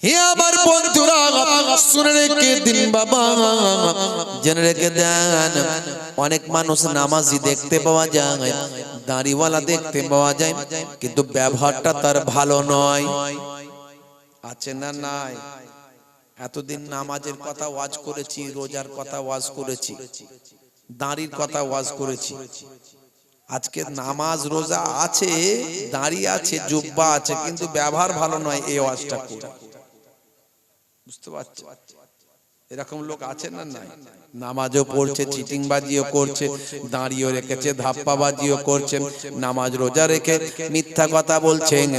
হে আমার বন্ধুরা শুনে রেখে দিন বাবা, জেনে রেখে দেন। অনেক মানুষ নামাজি দেখতে পাওয়া যায়, দাড়িওয়ালা দেখতে পাওয়া যায়, কিন্তু ব্যবহারটা তার ভালো নয়। আছে না নাই? এতদিন নামাজের কথা ওয়াজ করেছি, রোজার কথা ওয়াজ করেছি, দাড়ির কথা ওয়াজ করেছি। আজকে নামাজ রোজা আছে, দাড়ি আছে, জুব্বা আছে, কিন্তু ব্যবহার ভালো নয়, এই ওয়াজটা করি। বুঝতে পারছো? এরকম লোক আছে না নাই? নামাজও পড়ছে, চিটিংবাজিও করছে, দাঁড়িয়েও রেখেছে, ধাপ্পাবাজিও করছে, নামাজ রোজা রেখে মিথ্যা কথা বলছেন,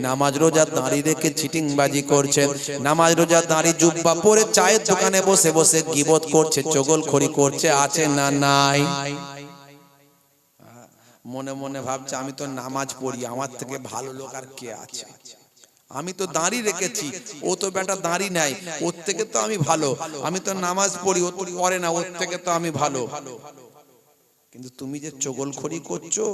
নামাজ রোজা দাঁড়ি রেখে চিটিংবাজি করছে, নামাজ রোজা দাঁড়ি জুব্বা পরে চায়ের দোকানে বসে বসে গীবত করছে, চগলখড়ি করছে। আছে না নাই? মনে মনে ভাবছে আমি তো নামাজ পড়ি, আমার থেকে ভালো লোক আর কে আছে? আমি তো দাঁড়ি রেখেছি, ও তো বেটা দাঁড়ি নাই, ওর থেকে তো আমি ভালো। আমি তো নামাজ পড়ি, ও তো করে না, ওর থেকে তো আমি ভালো। কিন্তু তুমি যে চগলখড়ি করছো,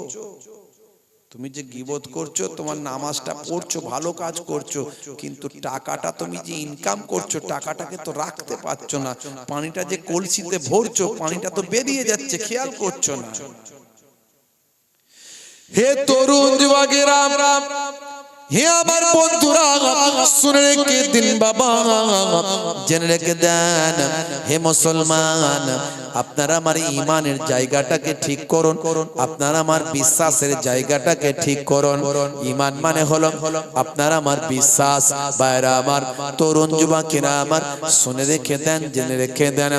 তুমি যে গীবত করছো, তোমার নামাজটা পড়ছো, ভালো কাজ করছো, কিন্তু টাকাটা তুমি যে ইনকাম করছো, টাকাটাকে তো রাখতে পারছো না। পানিটা যে কলসিতে ভরছো, পানিটা তো বেরিয়ে যাচ্ছে, খেয়াল করছো না। হে তরুণ যুবকেরা, হে আমার বন্ধুরা, শুনে রেখে দিন বাবা, জেনে রেখে দেন। হে মুসলমান, আপনারা আমার ইমানের জায়গাটাকে ঠিক করুন, আপনারা আমার বিশ্বাসের জায়গাটাকে ঠিক করুন। ইমান মানে হলো আপনারা আমার বিশ্বাস। বাইরা আমার, তরুণ যুবকেরা আমার, শুনে রেখে দেন, জেনে রেখে দেন।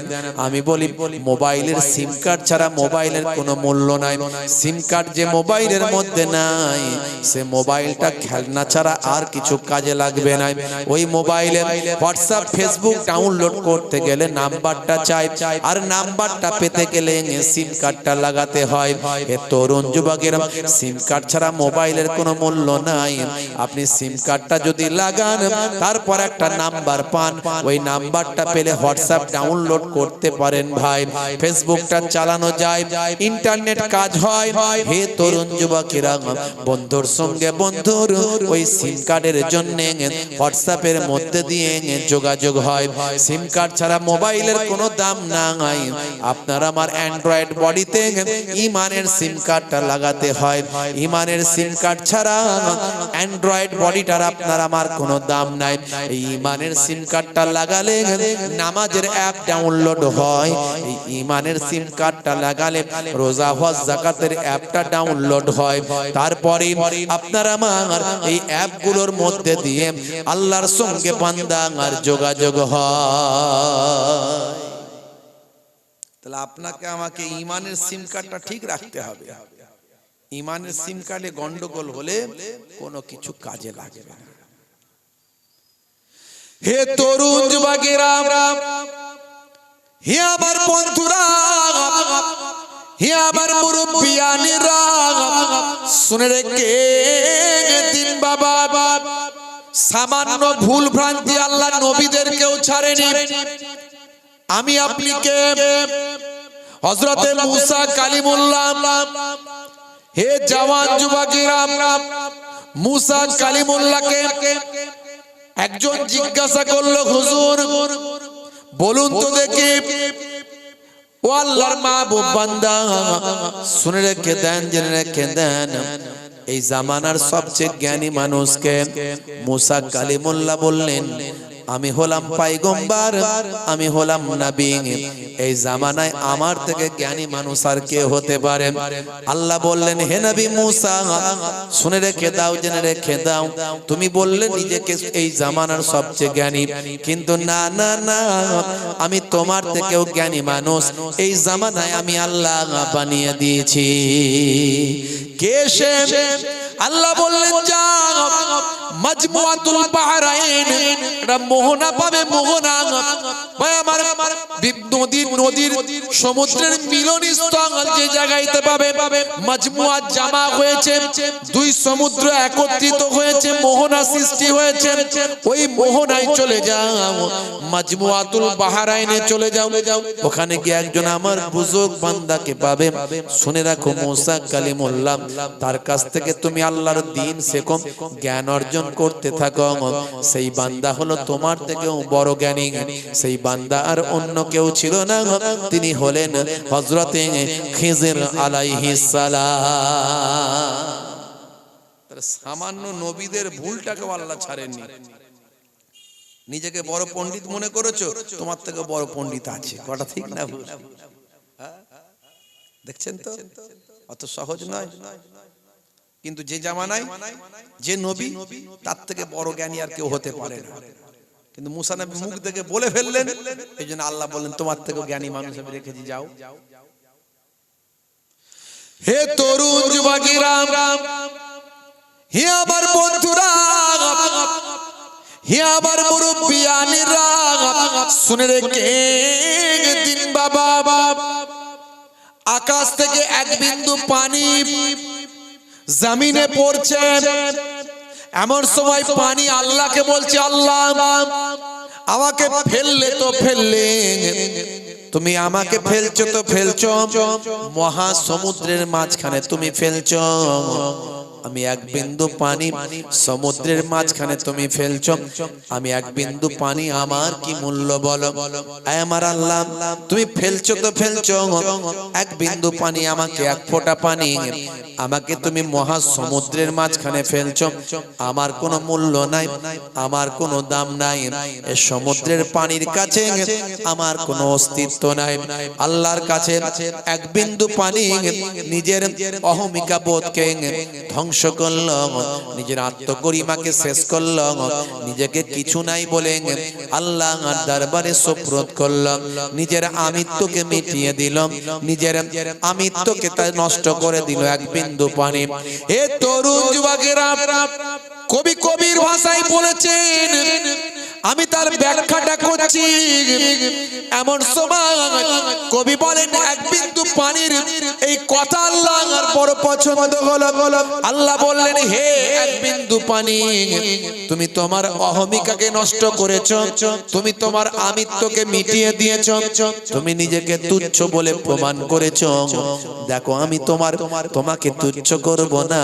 আমি বলি, মোবাইলের সিম কার্ড ছাড়া মোবাইলের কোনো মূল্য নাই। সিম কার্ড যে মোবাইলের মধ্যে নাই, সে মোবাইলটা খেলনা ছাড়া আর কিছু কাজে লাগবে না। ওই মোবাইলে হোয়াটসঅ্যাপ, ফেসবুক ডাউনলোড করতে গেলে নাম্বারটা চাই, আর নাম্বারটা পেতে গেলে সিম কার্ডটা লাগাতে হয়। এ তরুণ যুবকেরা, সিম কার্ড ছাড়া মোবাইলের কোনো মূল্য নাই। আপনি সিম কার্ডটা যদি লাগান, তারপর একটা নাম্বার পান, ওই নাম্বারটা পেলে হোয়াটসঅ্যাপ ডাউনলোড করতে পারেন ভাই, ফেসবুকটা চালানো যায়, ইন্টারনেট কাজ হয়। হে তরুণ যুবকেরা, বন্ধুর সঙ্গে বন্ধুর ওই সিম কার্ডের জন্য হোয়াটসঅ্যাপের মধ্যে দিয়ে যোগাযোগ হয়। সিম কার্ড ছাড়া মোবাইলের কোনো দাম নাই। আপনার আমার অ্যান্ড্রয়েড বডিতে ইমানের সিম কার্ডটা লাগাতে হয়। ইমানের সিম কার্ড ছাড়া অ্যান্ড্রয়েড বডিটার আপনার আমার কোনো দাম নাই। এই ইমানের সিম কার্ডটা লাগালে নামাজের অ্যাপ ডাউনলোড হয়। এই ইমানের সিম কার্ডটা লাগালে রোজা, হজ, যাকাতের অ্যাপটা ডাউনলোড হয়। তারপরে আপনার আমার এই অ্যাপগুলোর মধ্যে দিয়ে আল্লাহর সঙ্গে বান্দার যোগাযোগ হয়। তাহলে আপনাকে আমাকে ইমানের সিম কার্ডটা ঠিক রাখতে হবে। ইমানের সিম কার্ডে গন্ডগোল হলে কোনো কিছু কাজে লাগবে না। হে তরুণ যুবকেরা, হে আমার বন্ধুরা, হে আমার মুরব্বিয়ানেরা, শুনে রেখে দিন বাবা, সামান্য ভুল ভ্রান্তি আল্লাহ নবীদেরকেও ছাড়েনি। আমি আপনিকে হযরতে মুসা কালিমুল্লাহ, হে জওয়ান যুবকেরা, মুসা কালিমুল্লাহকে একজন জিজ্ঞাসা করলো, হুজুর বলুন তো দেখি, ও আল্লাহর মাহবুব বান্দা, শুনে রেখে দেন, জেনে রেখে দেন, এই জামানার সবচেয়ে জ্ঞানী মানুষকে? মুসা কালিমুল্লাহ বললেন, আমি হলাম পয়গম্বর, আমি হলাম নবী। এই জামানায় আমার থেকে জ্ঞানী মানুষ আর কে হতে পারে? আল্লাহ বললেন, হে নবী মুসা, শুনে রেখে দাও, জেনে রেখে দাও, তুমি বললে নিজেকে এই জামানার সবচেয়ে জ্ঞানী, কিন্তু না না না, আমি তোমার থেকেও জ্ঞানী মানুষ এই জামানায় আমি আল্লাহ বানিয়ে দিয়েছি। কে সে? আল্লাহ বললেন, যাও মাজমুআতুল বাহরাইন, এটা মোহনা পাবে, মোহনা ভাই আমার, নদীর সমুদ্রের মিলনস্থল যে জায়গাতে পাবে, মাজমুআ জামা হয়েছে, দুই সমুদ্র একত্রিত হয়েছে, মোহনা সৃষ্টি হয়েছে। ওই মোহনায় চলে যাও, মাজমুআতুল বাহরাইনে চলে যাও, ওখানে গিয়ে একজন আমার বুজুর্গ বান্দাকে পাবে। শুনে রাখো মুসা কালিমুল্লাহ, তার কাছ থেকে তুমি আল্লাহর দ্বীন শেখো, জ্ঞান অর্জন করতে থাকো। সেই বান্দা হলো তোমার থেকেও বড় জ্ঞানী। সেই বান্দা আর অন্য কেউ ছিল না, তিনি হলেন হযরতে খিজির আলাইহিস সালাম। সামান্য নবীদের ভুলটাকে আল্লাহ ছাড়েননি। নিজেকে বড় পণ্ডিত মনে করেছো, তোমার থেকে বড় পণ্ডিত আছে। কথা ঠিক না ভুল? দেখছেন তো, অত সহজ নয়। কিন্তু যে জামানায় যে নবী, তার থেকে বড় জ্ঞানী আর কেউ হতে পারে না। কিন্তু মুসা নবী মুখ থেকে বলে ফেললেন, এই জন্য আল্লাহ বললেন তোমার থেকে জ্ঞানী মানুষ আমি রেখেছি, যাও। হে তরুণ যুবকেরা, হে আমার বন্ধুরা, হে আমার মুরব্বিয়ানেরা, শুনে রেখে দিন বাবা, আকাশ থেকে এক বিন্দু পানি জমিনে পড়ছে। এমন সময় পানি আল্লাহকে বলছে, আল্লাহ আমাকে ফেললে তো ফেললে, তুমি আমাকে ফেলছো তো ফেলছো, মহা সমুদ্রের মাঝখানে তুমি ফেলছো। আমি এক বিন্দু পানি সমুদ্রের মাঝখানে তুমি ফেলছো, আমি এক বিন্দু পানি, আমার কি মূল্য বলো? আয় আমার আল্লাহ, তুমি ফেলছো তো ফেলছো এক বিন্দু পানি, আমাকে এক ফোঁটা পানি, আমাকে তুমি মহা সমুদ্রের মাঝখানে ফেলছো, আমার কোনো মূল্য নাই, আমার কোনো দাম নাই। এই সমুদ্রের পানির কাছে আমার কোনো অস্তিত্ব নাই। আল্লাহর কাছে এক বিন্দু পানি নিজের অহমিকা বোধকে ধ্বংস করল, নিজের আত্মগরিমাকে শেষ করল, নিজেকে কিছু নাই বলে আল্লাহর দরবারে সুপ্রত করল, নিজের আমিত্বকে মিটিয়ে দিল, নিজের আমিত্বকে তা নষ্ট করে দিল এক বিন্দু পানি। এ তরুণ যুবকেরা, কবি কবির ভাষায় বলেছেন, আমি তার ব্যাখ্যাটা করছি। এমন সময় কবি বলেন, এক বিন্দু পানির এই কথা আল্লাহর বড় পছন্দ হলো। আল্লাহ বললেন, হে এক বিন্দু পানি, তুমি তোমার অহমিকাকে নষ্ট করেছো, তুমি তোমার আমিত্বকে মিটিয়ে দিয়েছো, তুমি নিজেকে তুচ্ছ বলে প্রমাণ করেছো। দেখো আমি তোমাকে তুচ্ছ করব না,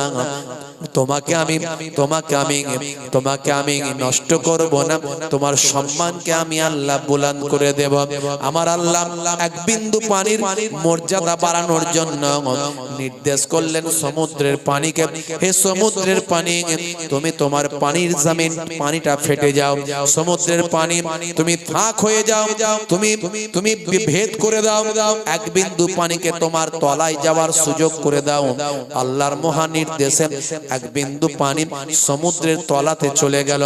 তোমাকে আমি নষ্ট করব না, তোমার সম্মানকে আমি আল্লাহ বুলন্দ করে দেব। আমার আল্লাহ এক বিন্দু পানির মর্যাদা বাড়ানোর জন্য নির্দেশ করলেন সমুদ্রের পানিকে, হে সমুদ্রের পানি, তুমি তোমার পানির জমিন পানিটা ফেটে যাও, সমুদ্রের পানি তুমি ফাঁক হয়ে যাও, তুমি ভেদ করে দাও, এক বিন্দু পানিকে তোমার তলায় যাওয়ার সুযোগ করে দাও। আল্লাহর মহা নির্দেশে এক বিন্দু পানি সমুদ্রের তলাতে চলে গেল,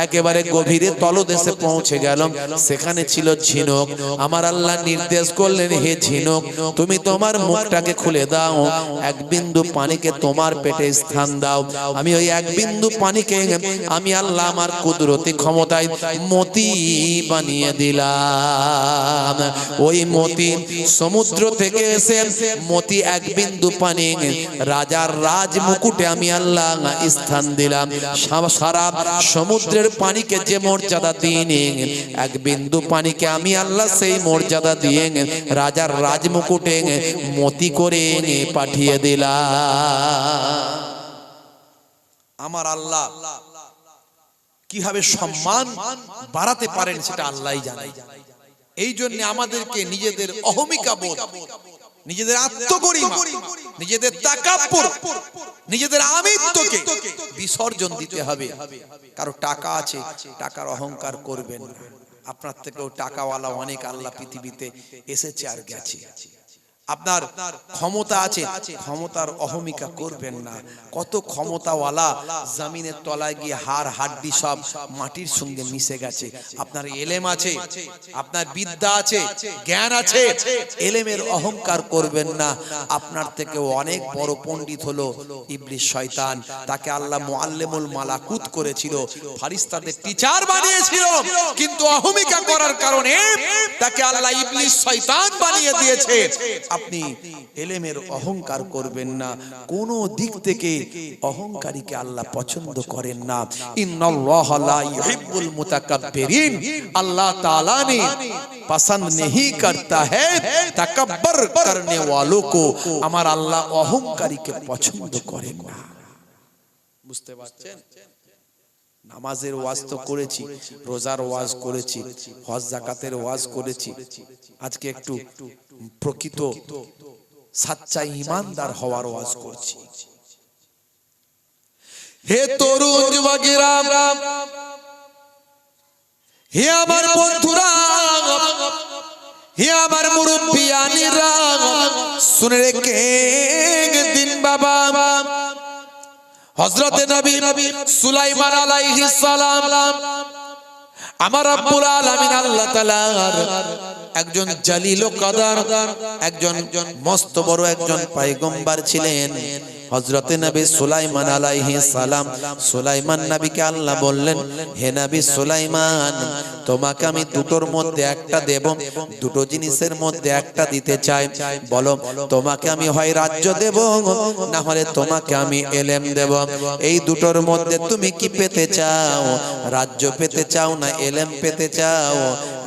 একেবারে গভীরে তলদেশে পৌঁছে গেল। সেখানে ছিল ঝিনুক। আমার আল্লাহ নির্দেশ করলেন, হে ঝিনুক, তুমি তোমার মুখটাকে খুলে দাও, এক বিন্দু পানিকে তোমার পেটে স্থান দাও। আমি ওই এক বিন্দু পানিকে আমি আল্লাহ আমার কুদরতি ক্ষমতায় মতি বানিয়ে দিলাম। ওই মতি সমুদ্র থেকে এসে মতি এক বিন্দু পানি রাজার রাজ মুকুটে আমি আল্লাহ স্থান দিলাম। সারা সমুদ্রের পানিকে যে মর্যাদা দিইনি, এক বিন্দু পানিকে আমি আল্লাহ সেই মর্যাদা দিয়ে রাজার রাজমুকুটে মতি করে পাঠিয়ে দিলাম। আমার আল্লাহ কিভাবে সম্মান বাড়াতে পারেন সেটা আল্লাহই জানেন। এই জন্য আমাদেরকে নিজেদের অহমিকা বোধ, নিজেদের আত্মগরিমা, নিজেদের তাকাব্বুর, নিজেদের আমিত্বকে বিসর্জন দিতে হবে। কারো টাকা আছে, টাকার অহংকার করবেন না। আপনার থেকেও টাকাওয়ালা অনেক আল্লাহ পৃথিবীতে এসেছে আর গেছে। আপনার ক্ষমতা আছে, ক্ষমতার অহমিকা করবেন না। কত ক্ষমতাওয়ালা জমিনের তলায় গিয়ে হাড় হাড্ডি সব মাটির সঙ্গে মিশে গেছে। আপনার এলেম আছে, আপনার বিদ্যা আছে, জ্ঞান আছে, এলেমের অহংকার করবেন না। আপনার থেকে অনেক বড় পণ্ডিত হলো ইবলিস শয়তান, তাকে আল্লাহ মুআল্লিমুল মালাকুত করেছিল, ফারিস্তাদের টিচার বানিয়েছিল, কিন্তু অহমিকা করার কারণে তাকে আল্লাহ ইবলিস শয়তান বানিয়ে দিয়েছে। আপনি এলেমের অহংকার করবেন না। কোন দিক থেকে অহংকারীকে আল্লাহ পছন্দ করেন না। ইন্নাল্লাহা লা ইউহিব্বুল মুতাকাব্বিরিন, আল্লাহ তাআলা ने पसंद नहीं करता है तकब्बुर करने वालों को। আমার আল্লাহ অহংকারীকে পছন্দ করেন না। বুঝতে পারছেন? নামাজের ওয়াজ তো করেছি, রোজার ওয়াজ করেছি, হজ যাকাতের ওয়াজ করেছি, আজকে একটু প্রকৃত সাচ্চা ঈমানদার হওয়ার ওয়াজ করছি। হে তরুণ যুবকেরা, হে আমার বন্ধুরা, হে আমার মুরব্বিয়ানিরা, শুনে রেখে দিন বাবা, হযরতে নবী সুলাইমান আলাইহিস সালাম আমার রব্বুল আলামিন আল্লাহ তাআলার একজন জালিল ও কদর, একজন মস্ত বড় একজন পয়গম্বর ছিলেন হযরতে নবী সুলাইমান আলাইহিস সালাম। সুলাইমান নবীকে আল্লাহ বললেন, হে নবী সুলাইমান, তোমাকে আমি দুটোর মধ্যে একটা দেব, দুটো জিনিসের মধ্যে একটা দিতে চাই, বলো তোমাকে আমি হয় রাজ্য দেব, না হলে তোমাকে আমি ইলম দেব। এই দুটোর মধ্যে তুমি কি পেতে চাও? রাজ্য পেতে চাও না ইলম পেতে চাও?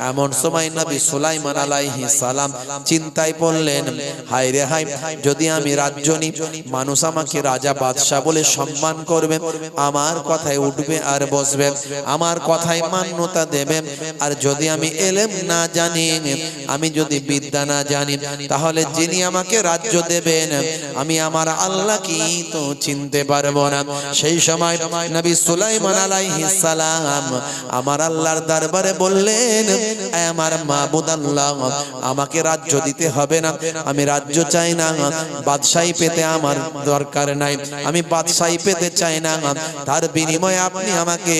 এমন সময় নবী সুলাইমান আলাইহিস সালাম চিন্তায় পড়লেন, হায় রে হায়, যদি আমি রাজ্য নিই, মানুষ আমাকে রাজা বাদশা বলে সম্মান করবে, আমার কথায় উঠবে আর বসবে, আমার কথায় মান্যতা দেবে। আর যদি আমি ইলম না জানি, আমি যদি বিদ্যা না জানি, তাহলে যিনি আমাকে রাজ্য দেবেন আমি আমার আল্লাহ কি তো চিনতে পারবো না। সেই সময় নবী সুলাইমান আলাইহিস সালাম আমার আল্লাহর দরবারে বললেন, আমার মাবুদ আল্লাহ, আমাকে রাজ্য দিতে হবে না, আমি রাজ্য চাই না, বাদশাহী পেতে আমার দরকার নাই, আমি বাদশাহী পেতে চাই না, তার বিনিময়ে আপনি আমাকে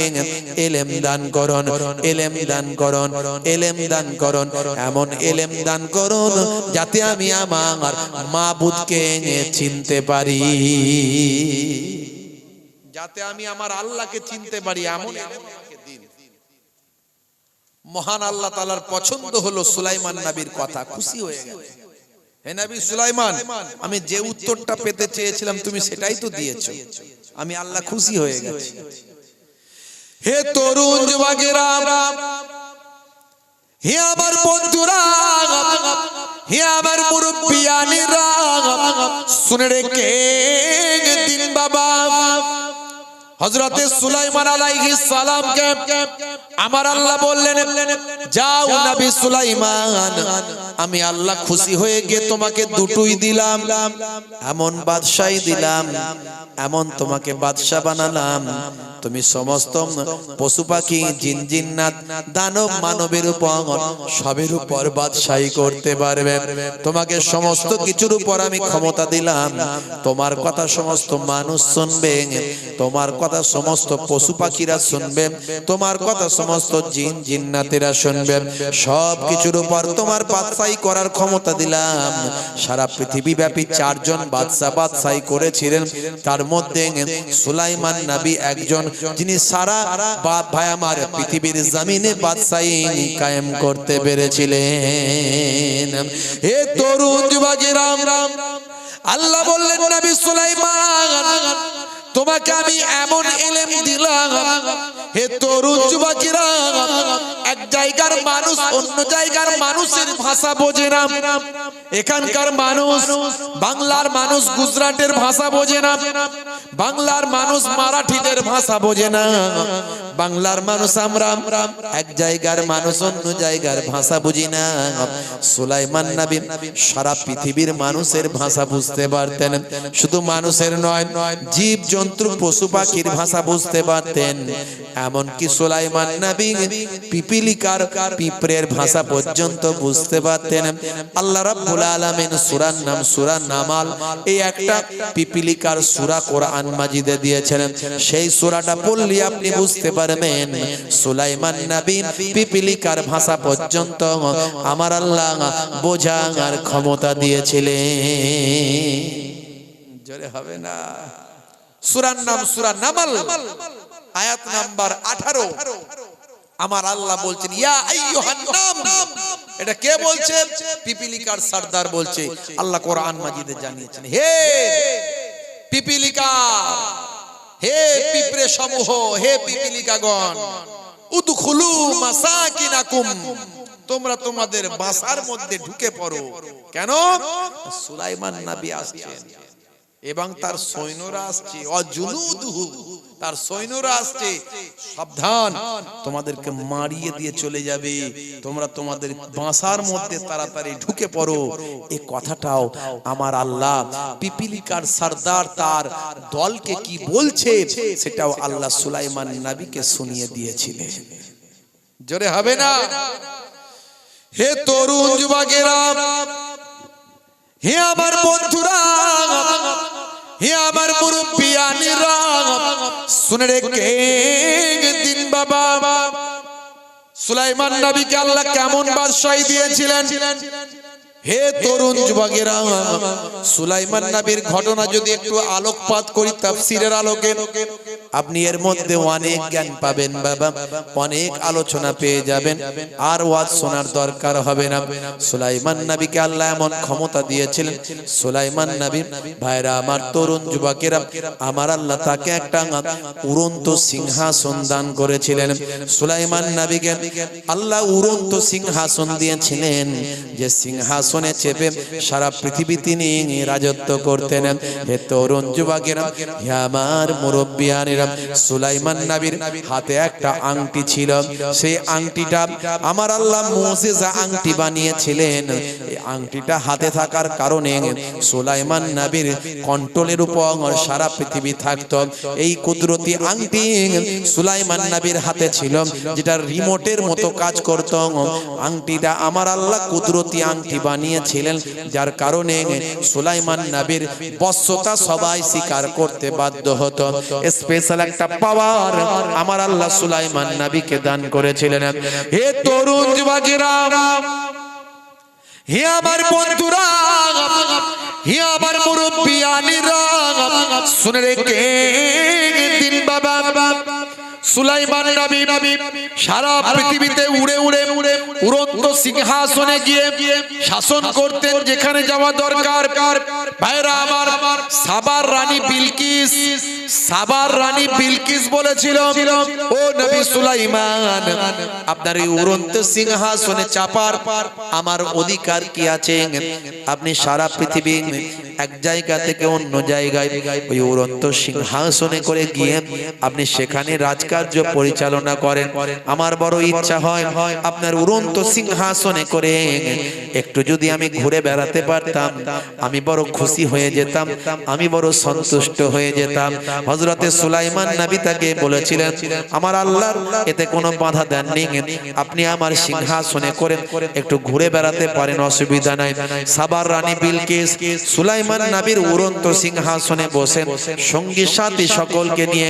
ইলম দান করুন, ইলম দান করুন, ইলম দান করুন, এমন ইলম দান করুন যাতে আমি আমার মাবুদকে চিনতে পারি, যাতে আমি আমার আল্লাহকে চিনতে পারি, এমন ইলম আমাকে দিন। মহান আল্লাহ তাআলার পছন্দ হলো সুলাইমান নবীর কথা, খুশি হয়ে গেল। হে নবী সুলাইমান, আমি যে উত্তরটা পেতে চেয়েছিলাম তুমি সেটাই তো দিয়েছো, আমি আল্লাহ খুশি হয়ে গেছি। হে তরুণ যুবকেরা, হে আমার বন্ধুরা, হে আমার মুরব্বিয়ানিরা, শুনে রেখে দিন বাবা, হযরতে সুলাইমান আলাইহিস সালামকে আমার আল্লাহ বললেন, যাও নবী সুলাইমান, আমি আল্লাহ খুশি হয়ে গিয়ে তোমাকে দুটোই দিলাম, এমন বাদশাহী দিলাম, এমন তোমাকে বাদশা বানালাম, তুমি সমস্ত পশু পাখি, জিন জিন্নাত, দানব মানবের উপর সবের উপর বাদশাহী করতে পারবে, তোমাকে সমস্ত কিছুর উপর আমি ক্ষমতা দিলাম, তোমার কথা সমস্ত মানুষ শুনবে, তোমার কথা সমস্ত পশু পাখিরা শুনবে, তোমার কথা সমস্ত জিন জিন্নাতেরা শুনবে, সব কিছুর উপর তোমার বাদশাহী করার ক্ষমতা দিলাম। সারা পৃথিবী ব্যাপী 4 জন বাদশাহী করেছিলেন, তার মধ্যে সুলাইমান নবী একজন, যিনি সারা ভাই আমার পৃথিবীর জমিনে বাদশাহী কায়েম করতে পেরেছিলেন। হে তরুণ যুবকেরা, আল্লাহ বললেন, নবী সুলাইমান, তোমাকে আমি এমন ইলম দিলাম, হে তরুণ যুবকেরা, এক জায়গার মানুষ অন্য জায়গার মানুষের ভাষা বোঝে না, এখানকার মানুষ, বাংলার মানুষ গুজরাটের ভাষা বোঝে না, বাংলার মানুষ মারাঠিদের ভাষা বোঝে না, বাংলার মানুষ আমরা এক জায়গার মানুষ অন্য জায়গার ভাষা বুঝি না। সুলাইমান নবী সারা পৃথিবীর মানুষের ভাষা বুঝতে পারতেন, শুধু মানুষের নয়, জীব জন্তু পশু পাখির ভাষা বুঝতে পারতেন। এমনকি সুলাইমান নবী পিপিলিকার, পিঁপড়ের ভাষা পর্যন্ত বুঝতে পারতেন। আল্লাহ রাব্বুল আলামিন সূরার নাম সূরা নামাল, এই একটা পিপিলিকার সূরা কোরআন মাজিদে দিয়েছেন, সেই সূরাটা পড়লে আপনি বুঝতে পারবেন সুলাইমান নবী পিপিলিকার ভাষা পর্যন্ত আমার আল্লাহ বোঝার ক্ষমতা দিয়েছিলেন। জোরে হবে না? সূরার নাম সূরা নামাল, আয়াত নাম্বার 18। আমার আল্লাহ বলছেন, ইয়া আইয়ুহান নাম। এটা কে বলছে? পিপিলিকার সরদার বলছে। আল্লাহ কোরআন মাজিদে জানিয়েছেন, হে পিপিলিকা, হে পিঁপড়ে সমূহ, হে পিপিলিকাগণ, উদখুলু মাসাকিনাকুম, তোমরা তোমাদের বাসার মধ্যে ঢুকে পড়ো। কেন? সুলাইমান নবী আসছেন। এবং তার সৈন্যরা আসছে, অজুনুদহু, তার সৈন্যরা আসছে, সাবধান তোমাদেরকে মারিয়ে দিয়ে চলে যাবে, তোমরা তোমাদের বাসার মধ্যে তাড়াতাড়ি ঢুকে পড়ো। এই কথাটাও আমার আল্লাহ পিপিলিকার সর্দার তার দলকে কি বলছে সেটাও আল্লাহ সুলাইমান নবীকে শুনিয়ে দিয়েছিলেন। জোরে হবে না? হে তরুণ যুবকেরা, হে আমার বন্ধুরা, হে আমার মুরব্বিয়ানেরা, শুনে রেখে দিন বাবা, সুলাইমান নবীকে আল্লাহ কেমন বাদশাহী দিয়েছিলেন। হে তরুণ যুবকেরা, সুলাইমান নবীর ঘটনা যদি একটু আলোকপাত করি তাফসীরের আলোকে, আপনি এর মধ্যে অনেক জ্ঞান পাবেন বাবা, অনেক আলোচনা পেয়ে যাবেন, আর ওয়াজ শোনার দরকার হবে না। সুলাইমান নবীকে আল্লাহ এমন ক্ষমতা দিয়েছিলেন, সুলাইমান নবী ভাইরা আমার তরুণ যুবকেরা, আমার আল্লাহ তাকে একটা উড়ন্ত সিংহাসন দান করেছিলেন। সুলাইমান নবীকে আল্লাহ উড়ন্ত সিংহাসন দিয়েছিলেন, যে সিংহাসন শুনে চেপে সারা পৃথিবী তিনি রাজত্ব করতেন। হে তরুণ যুবকেরা, হে আমার মুরব্বিয়ানেরা, সুলাইমান নবীর হাতে একটা আংটি ছিল, সেই আংটিটা আমার আল্লাহ মুজিজা আংটি বানিয়েছিলেন। এই আংটিটা হাতে থাকার কারণে সুলাইমান নবীর কন্ট্রোলের উপর সারা পৃথিবী থাকতো। এই কুদরতি আংটি সুলাইমান নবীর হাতে ছিল, যেটা রিমোটের মতো কাজ করত। আংটিটা আমার আল্লাহ কুদরতি আংটি বানিয়েছিলেন, যার কারণে সুলাইমান নবীর বশ্যতা সবাই স্বীকার করতে বাধ্য হতো। স্পেশাল একটা পাওয়ার আমার আল্লাহ সুলাইমান নবীকে দান করেছিলেন। হে তরুণ যুবকেরা, হে আমার বন্ধুরা, হে আমার মুরব্বিয়ানেরা, শুনে রেখে দিন বাবা, সুলাইমান নবী সারা পৃথিবীতে উড়ে উড়ে উড়ন্ত সিংহাসনে গিয়ে শাসন করতেন, যেখানে যাওয়া দরকার। ভাইরা আমার, সাবার রানী বিলকিস, সাবার রানী বিলকিস বলেছিল, ও নবী সুলাইমান, আপনার এই উড়ন্ত সিংহাসনে চাপার আমার অধিকার কি আছে? আপনি সারা পৃথিবী এক জায়গা থেকে অন্য জায়গায় ওই উড়ন্ত সিংহাসনে করে গিয়ে আপনি সেখানে রাজকার্য পরিচালনা করেন। আমার বড় ইচ্ছা হয় আপনার উড়ন্ত সিংহাসনে করে একটু যদি আমি ঘুরে বেড়াতে পারতাম, আমি বড় খুশি হয়ে যেতাম, আমি বড় সন্তুষ্ট হয়ে যেতাম। হযরতে সুলাইমান নবী তাকে বলেছিলেন, আমার আল্লাহর এতে কোনো বাধা দেননি, আপনি আমার সিংহাসনে করে একটু ঘুরে বেড়াতে পারেন, অসুবিধা নাই। সাবার রানী বিলকিস সুলাইমান নবীর উড়ন্ত সিংহাসনে বসে সঙ্গী সাথী সকলকে নিয়ে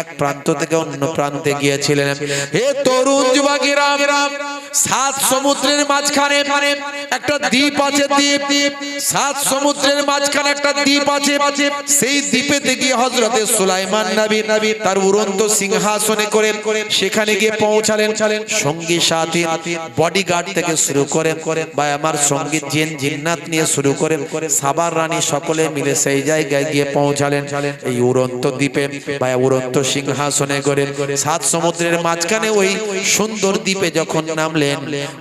এক প্রান্ত থেকে অন্য প্রান্তে গিয়েছিলেন। হে তরুণ যুবকেরা, সাত সমুদ্রের মাঝখানে একটা দ্বীপ আছে, দ্বীপ, সাত সমুদ্রের মাঝখানে একটা দ্বীপ আছে। সেই দ্বীপেতে গিয়ে হযরতে সুলাইমান নবী তার উড়ন্ত সিংহাসনে করে সেখানে গিয়ে পৌঁছালেন। সঙ্গী সাথী বডিগার্ড থেকে শুরু করে বা আমার সঙ্গী জিন জিন্নাত নিয়ে শুরু করে সাবার রানী সকলে মিলে সেই জায়গায় গিয়ে পৌঁছালেন। এই উড়ন্ত দ্বীপে বা উড়ন্ত সিংহাসনে করে সাত সমুদ্রের মাঝখানে ওই সুন্দর দ্বীপে যখন নামলেন,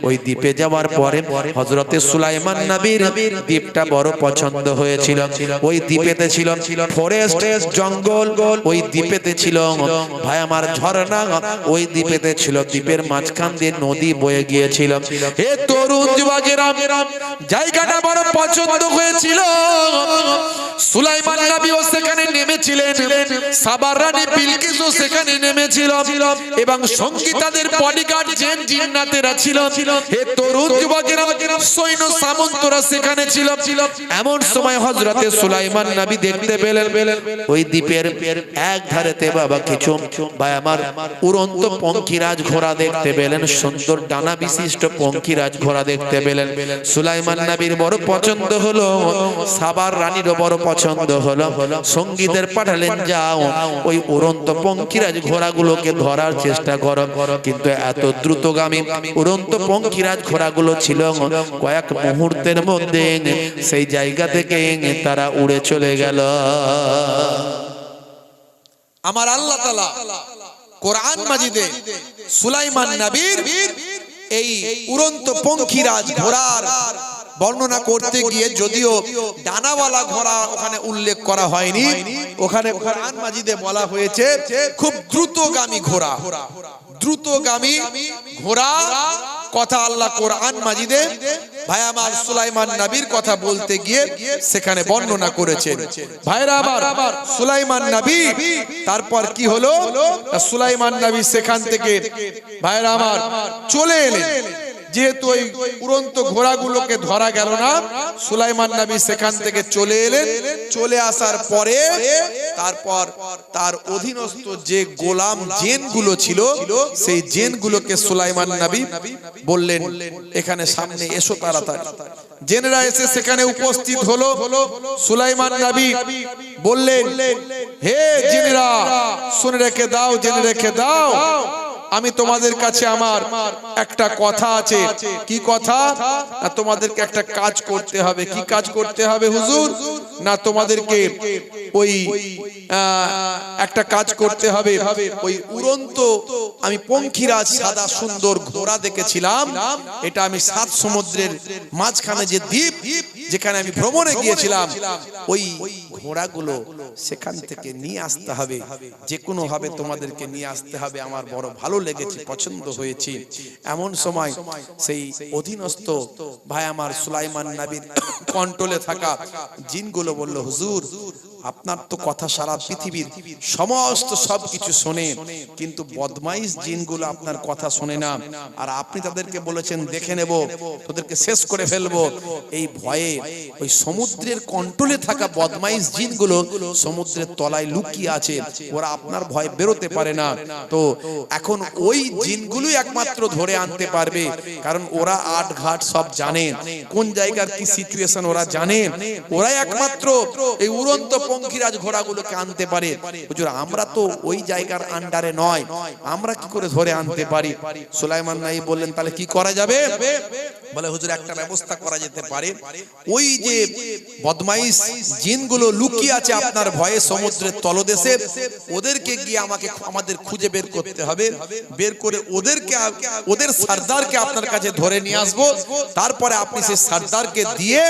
ওই দ্বীপে যাওয়ার পরে হযরতে সুলাইমান নবীর দ্বীপটা বড় পছন্দ হয়েছিল। ওই দ্বীপেতে ছিল ফরেস্ট, জঙ্গল, ওই দ্বীপেতে ছিল ভাই আমার ঝর্ণা, ওই দ্বীপেতে ছিল দ্বীপের মাঝখান দিয়ে নদী বয়ে গিয়েছিল। হে তরুণ যুবকেরা, জায়গাটা বড় পছন্দ হয়েছিল। সুলাইমান নবীও সেখানে নেমেছিলেন, সাবার রানী বিলকিসও সেখানে নেমেছিল, এবং সঙ্গী তাদের বডিগার্ড জিন জিন্নাতেরা ছিল। হে তরুণ যুবকেরা, সৈন্য সামন্তরা সেখানে ছিল। এমন সময় হযরতে সুলাইমান নবী দেখতে পেলেন ওই দ্বীপের এক ধারেতে বাবা কিছু ভাই আমার উড়ন্ত পঙ্খিরাজ ঘোড়া দেখতে পেলেন, সুন্দর ডানা বিশিষ্ট পঙ্খিরাজ ঘোড়া দেখতে পেলেন। সুলাইমান নবীর বড় পছন্দ হলো, সাবার রানীরও বড় পছন্দ হলো। সঙ্গীদের পাঠালেন, যাও ওই উড়ন্ত পঙ্খিরাজ ঘোড়াগুলোকে ধরার চেষ্টা করো। কিন্তু এত দ্রুতগামী উড়ন্ত পঙ্খিরাজ ঘোড়াগুলো ছিল, কয়েক মুহূর্তের মধ্যে সেই জায়গা থেকে তারা উড়ে চলে গেল। আমার আল্লাহ তাআলা কোরআন মাজিদে সুলাইমান নবীর এই উড়ন্ত পঙ্খিরাজ ঘোড়ার বর্ণনা করতে গিয়ে যদিও ডানাওয়ালা ঘোড়া ওখানে উল্লেখ করা হয়নি, ওখানে কোরআন মাজিদে বলা হয়েছে খুব দ্রুতগামী ঘোড়া, দ্রুতগামী ঘোড়া কথা আল্লাহ কোরআন মাজিদে ভাই আমার সুলাইমান নবীর কথা বলতে গিয়ে সেখানে বর্ণনা করেছেন। ভাইরা আমার সুলাইমান নবী তারপর কি হলো, সুলাইমান নবী সেখান থেকে ভাইরা আমার চলে এলেন। যেহেতু ওই উড়ন্ত ঘোড়াগুলোকে ধরা গেল না, সুলাইমান নবী সেখান থেকে চলে এলেন। চলে আসার পরে তারপর তার অধীনস্থ যে গোলাম জিনগুলো ছিল সেই জিনগুলোকে সুলাইমান নবী বললেন এখানে সামনে এসো তাড়াতাড়ি। জিনেরা এসে সেখানে উপস্থিত হলো। সুলাইমান নবী বললেন, হে জিনেরা শুনে রেখে দাও, জেনে রেখে দাও, আমি তোমাদের কাছে আমার একটা কথা আছে। কি কথা? না তোমাদেরকে একটা কাজ করতে হবে। কি কাজ করতে হবে হুজুর? না তোমাদেরকে ওই একটা কাজ করতে হবে। ওই উড়ন্ত আমি পঙ্খিরাজ সাদা সুন্দর ঘোড়া দেখেছিলাম, এটা আমি 7 সমুদ্রের মাঝখানে যে দ্বীপ যেখানে আমি ভ্রমণে গিয়েছিলাম, ওই ঘোড়াগুলো সেখান থেকে নিয়ে আসতে হবে, যে কোনো ভাবে তোমাদেরকে নিয়ে আসতে হবে। আমার বড় ভালো লেগেছে, পছন্দ হয়েছে। এমন সময় সেই অধীনস্থ ভাই আমার সুলাইমান নবীর কন্ট্রোলে থাকা জিনগুলো বলল, হুজুর আপনার তো কথা সারা পৃথিবীর সমস্ত সবকিছু শোনে, কিন্তু বদমাইশ জিনগুলো আপনার কথা শোনে না। আর আপনি তাদেরকে বলেছেন দেখে নেব, তোদেরকে শেষ করে ফেলবো। এই ভয়ে ওই সমুদ্রের কন্ট্রোলে থাকা বদমাইশ জিনগুলো সমুদ্রের তলায় লুকিয়ে আছে, ওরা আপনার ভয় বেরোতে পারে না। তো এখন ওই জিনগুলোই একমাত্র ধরে আনতে পারবে, কারণ ওরা আট ঘাট সব জানে, কোন জায়গার কি সিচুয়েশন ওরা জানে। ওরাই একমাত্র এই উড়ন্ত পঙ্খিরাজ ঘোড়াগুলোকে আনতে পারে। হুজুর আমরা তো ওই জায়গার আন্ডারে নয়, আমরা কি করে ধরে আনতে পারি? সুলাইমান নবী বললেন তাহলে কি করা যাবে? বলে হুজুর একটা ব্যবস্থা করা যেতে পারে। ওই যে বদমাইশ জিনগুলো লুকিয়ে আছে আপনার ভয়ে সমুদ্রের তলদেশে, ওদেরকে গিয়ে আমাদের খুঁজে বের করতে হবে। বের করে ওদের সর্দারকে আপনার কাছে ধরে নিয়ে আসবো, তারপরে আপনি সেই সর্দারকে দিয়ে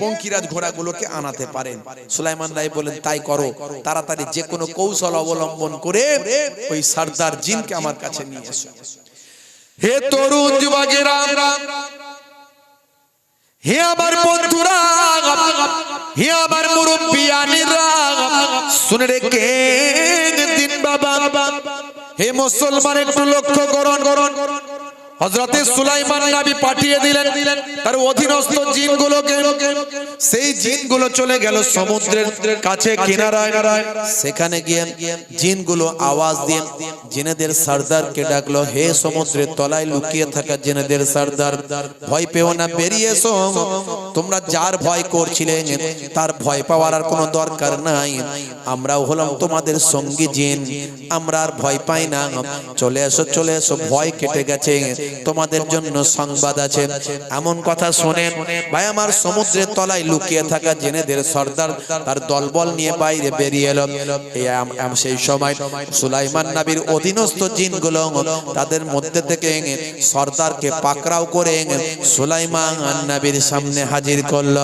পঙ্খিরাজ ঘোড়াগুলোকে আনাতে পারেন। সুলাইমান নবী বলেন তাই করো, তাড়াতাড়ি যে কোনো কৌশল অবলম্বন করে ওই সর্দার জিনকে আমার কাছে নিয়ে এসো। হে তরুণ যুবকেরা, হে আমার বন্ধুরা, হে আমার মুরব্বিয়ানেরা, শুনে রেখে দিন বাবা। হে মুসলমান একটু লক্ষ্য করুন। হযরতে সুলাইমান নবী পাঠিয়ে দিলেন তার অধীনস্থ জিনগুলোকে। সেই জিনগুলো চলে গেল সমুদ্রের কাছে কিনারায়। সেখানে গিয়ে জিনগুলো আওয়াজ দিয়ে জিনেদের সর্দারকে ডাকলো, হে সমুদ্রের তলায় লুকিয়ে থাকা জিনেদের সর্দার, ভয় পেও না, বেরিয়ে এসো। তোমরা যার ভয় করছিলে তার ভয় পাওয়ার আর কোনো দরকার নাই, আমরাও হলাম তোমাদের সঙ্গী জিন, আমরা আর ভয় পাই না। চলে এসো, চলে এসো, ভয় কেটে গেছে, তোমাদের জন্য সংবাদ আছে। এমন কথা শুনে ভাই আমার সমুদ্রের তলায় লুকিয়ে থাকা জিনেদের সর্দার তার দলবল নিয়ে বাইরে বেরিয়ে এলো। সেই সময় সুলাইমান নবীর অধীনস্থ জিনগুলো তাদের মধ্যে থেকে সর্দারকে পাকড়াও করে সুলাইমান নবীর সামনে হাজির করল।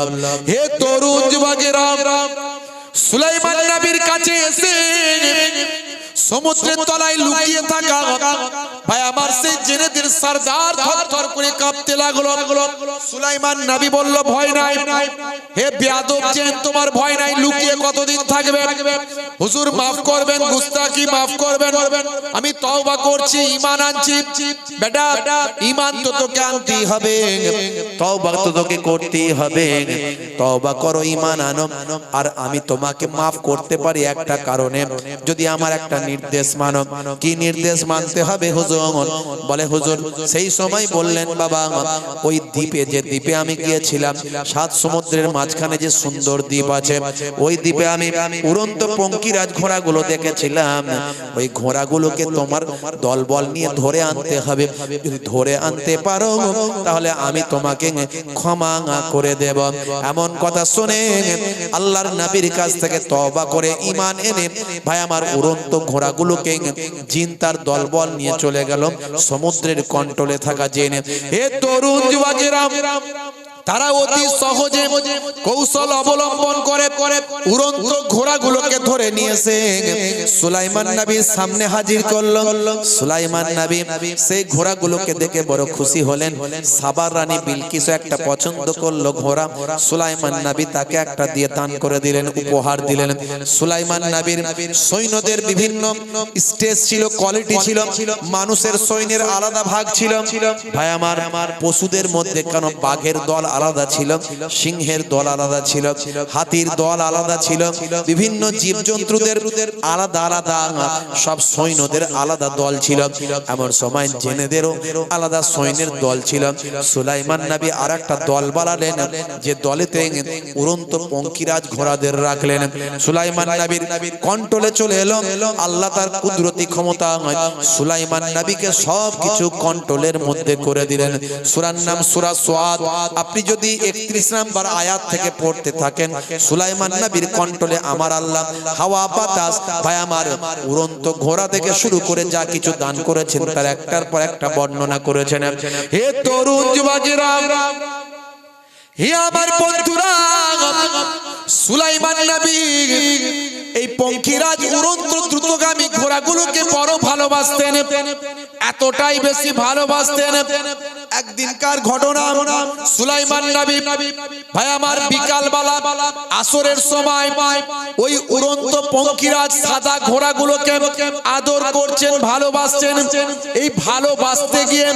হে তরুণ যুবকেরা, সুলাইমান নবীর কাছে এসে সমুদ্রের তলায় লুকিয়ে থাকা ভাই আমার সেই জিনেদের সর্দার থরথর করে কাঁপতে লাগলো। সুলাইমান নবী বলল, ভয় নাই। হে বেয়াদব জিন, তোমার ভয় নাই, লুকিয়ে কতদিন থাকবে? হুজুর মাফ করবেন, গুস্তাখি মাফ করবেন, আমি তওবা করছি, ঈমান আনছি। বেটা ঈমান তো তোকে আনতেই হবে, তওবা তো তোকে করতেই হবে। তওবা করো, ঈমান আনো, আর আমি তোমাকে মাফ করতে পারি একটা কারণে, যদি আমার একটা নির্দেশ মানো। কি নির্দেশ মানতে হবে হুজুর? বলে হুজুর সেই সময় বললেন, বাবা ওই দ্বীপে, যে দ্বীপে আমি গিয়েছিলাম, 7 সমুদ্রের মাঝখানে যে সুন্দর দ্বীপ আছে, ওই দ্বীপে আমি উড়ন্ত পঙ্খিরাজ ঘোড়াগুলো দেখেছিলাম। ওই ঘোড়াগুলোকে তোমার দলবল নিয়ে ধরে আনতে হবে। যদি ধরে আনতে পারো তাহলে আমি তোমাকে ক্ষমা করে দেব। এমন কথা শুনে আল্লাহর নবীর কাছ থেকে তওবা করে ঈমান এনে ভাই আমার উড়ন্ত ঘোড়াগুলোকে জিন তার দলবল নিয়ে চলে গেল সমুদ্রের কন্ট্রোলে থাকা জিন। হে তরুণ যুবকেরা, তারা অতি সহজে কৌশল অবলম্বন করে উড়ন্ত ঘোড়াগুলোকে ধরে নিয়েছে সুলাইমান নবীর সামনে হাজির করলো। সুলাইমান নবী সেই ঘোড়াগুলোকে দেখে বড় খুশি হলেন। সাবার রানী বিলকিস একটা পছন্দ করলো ঘোড়া। সুলাইমান নবী তাকে একটা দিয়ে দান করে দিলেন, উপহার দিলেন। সুলাইমান নবীর সৈন্যদের বিভিন্ন স্টেজ ছিল, কোয়ালিটি ছিল। মানুষের সৈন্যের আলাদা ভাগ ছিল ভাই আমার। পশুদের মধ্যে কেন বাঘের দল আলাদা ছিল, সিংহের দল আলাদা ছিল, হাতির দল আলাদা ছিল, বিভিন্ন জীবজন্তুদের আলাদা আলাদা সব সৈন্যদের আলাদা দল ছিল। এমন সময় জেনেদেরও আলাদা সৈন্যের দল ছিল। সুলাইমান নবী আরেকটা দল বানালেন, যে দলেতে উড়ন্ত পঙ্কিরাজ ঘোড়াদের রাখলেন। সুলাইমান নবীর কন্ট্রোলে চলে এলো। আল্লাহ তার কুদরতি ক্ষমতা সুলাইমান নবীকে সবকিছু কন্ট্রোলের মধ্যে করে দিলেন। সূরার নাম সূরা সাদ। আপনি যদি 31 নম্বর আয়াত থেকে পড়তে থাকেন, সুলাইমান নবীর কন্ট্রোলে আমার আল্লাহ হাওয়া বাতাস ভাই আমার উড়ন্ত ঘোড়া থেকে শুরু করে যা কিছু দান করেছেন তার একটার পর একটা বর্ণনা করেছেন। হে তরুণ যুবকেরা, হে আমার বন্ধুরা, সুলাইমান নবী এই পঙ্খিরাজ উড়ন্ত দ্রুতগামী ঘোড়াগুলোকে বড় ভালোবাসতেন, এতটাই বেশি ভালোবাসতেন। একদিনকার ঘটনা, সুলাইমান নবী ভাই আমার বিকালবেলা আসরের সময় ওই উড়ন্ত পঙ্খিরাজ সাদা ঘোড়াগুলোকে আদর করছেন, ভালোবাসছেন। এই ভালোবাসতে গিয়ে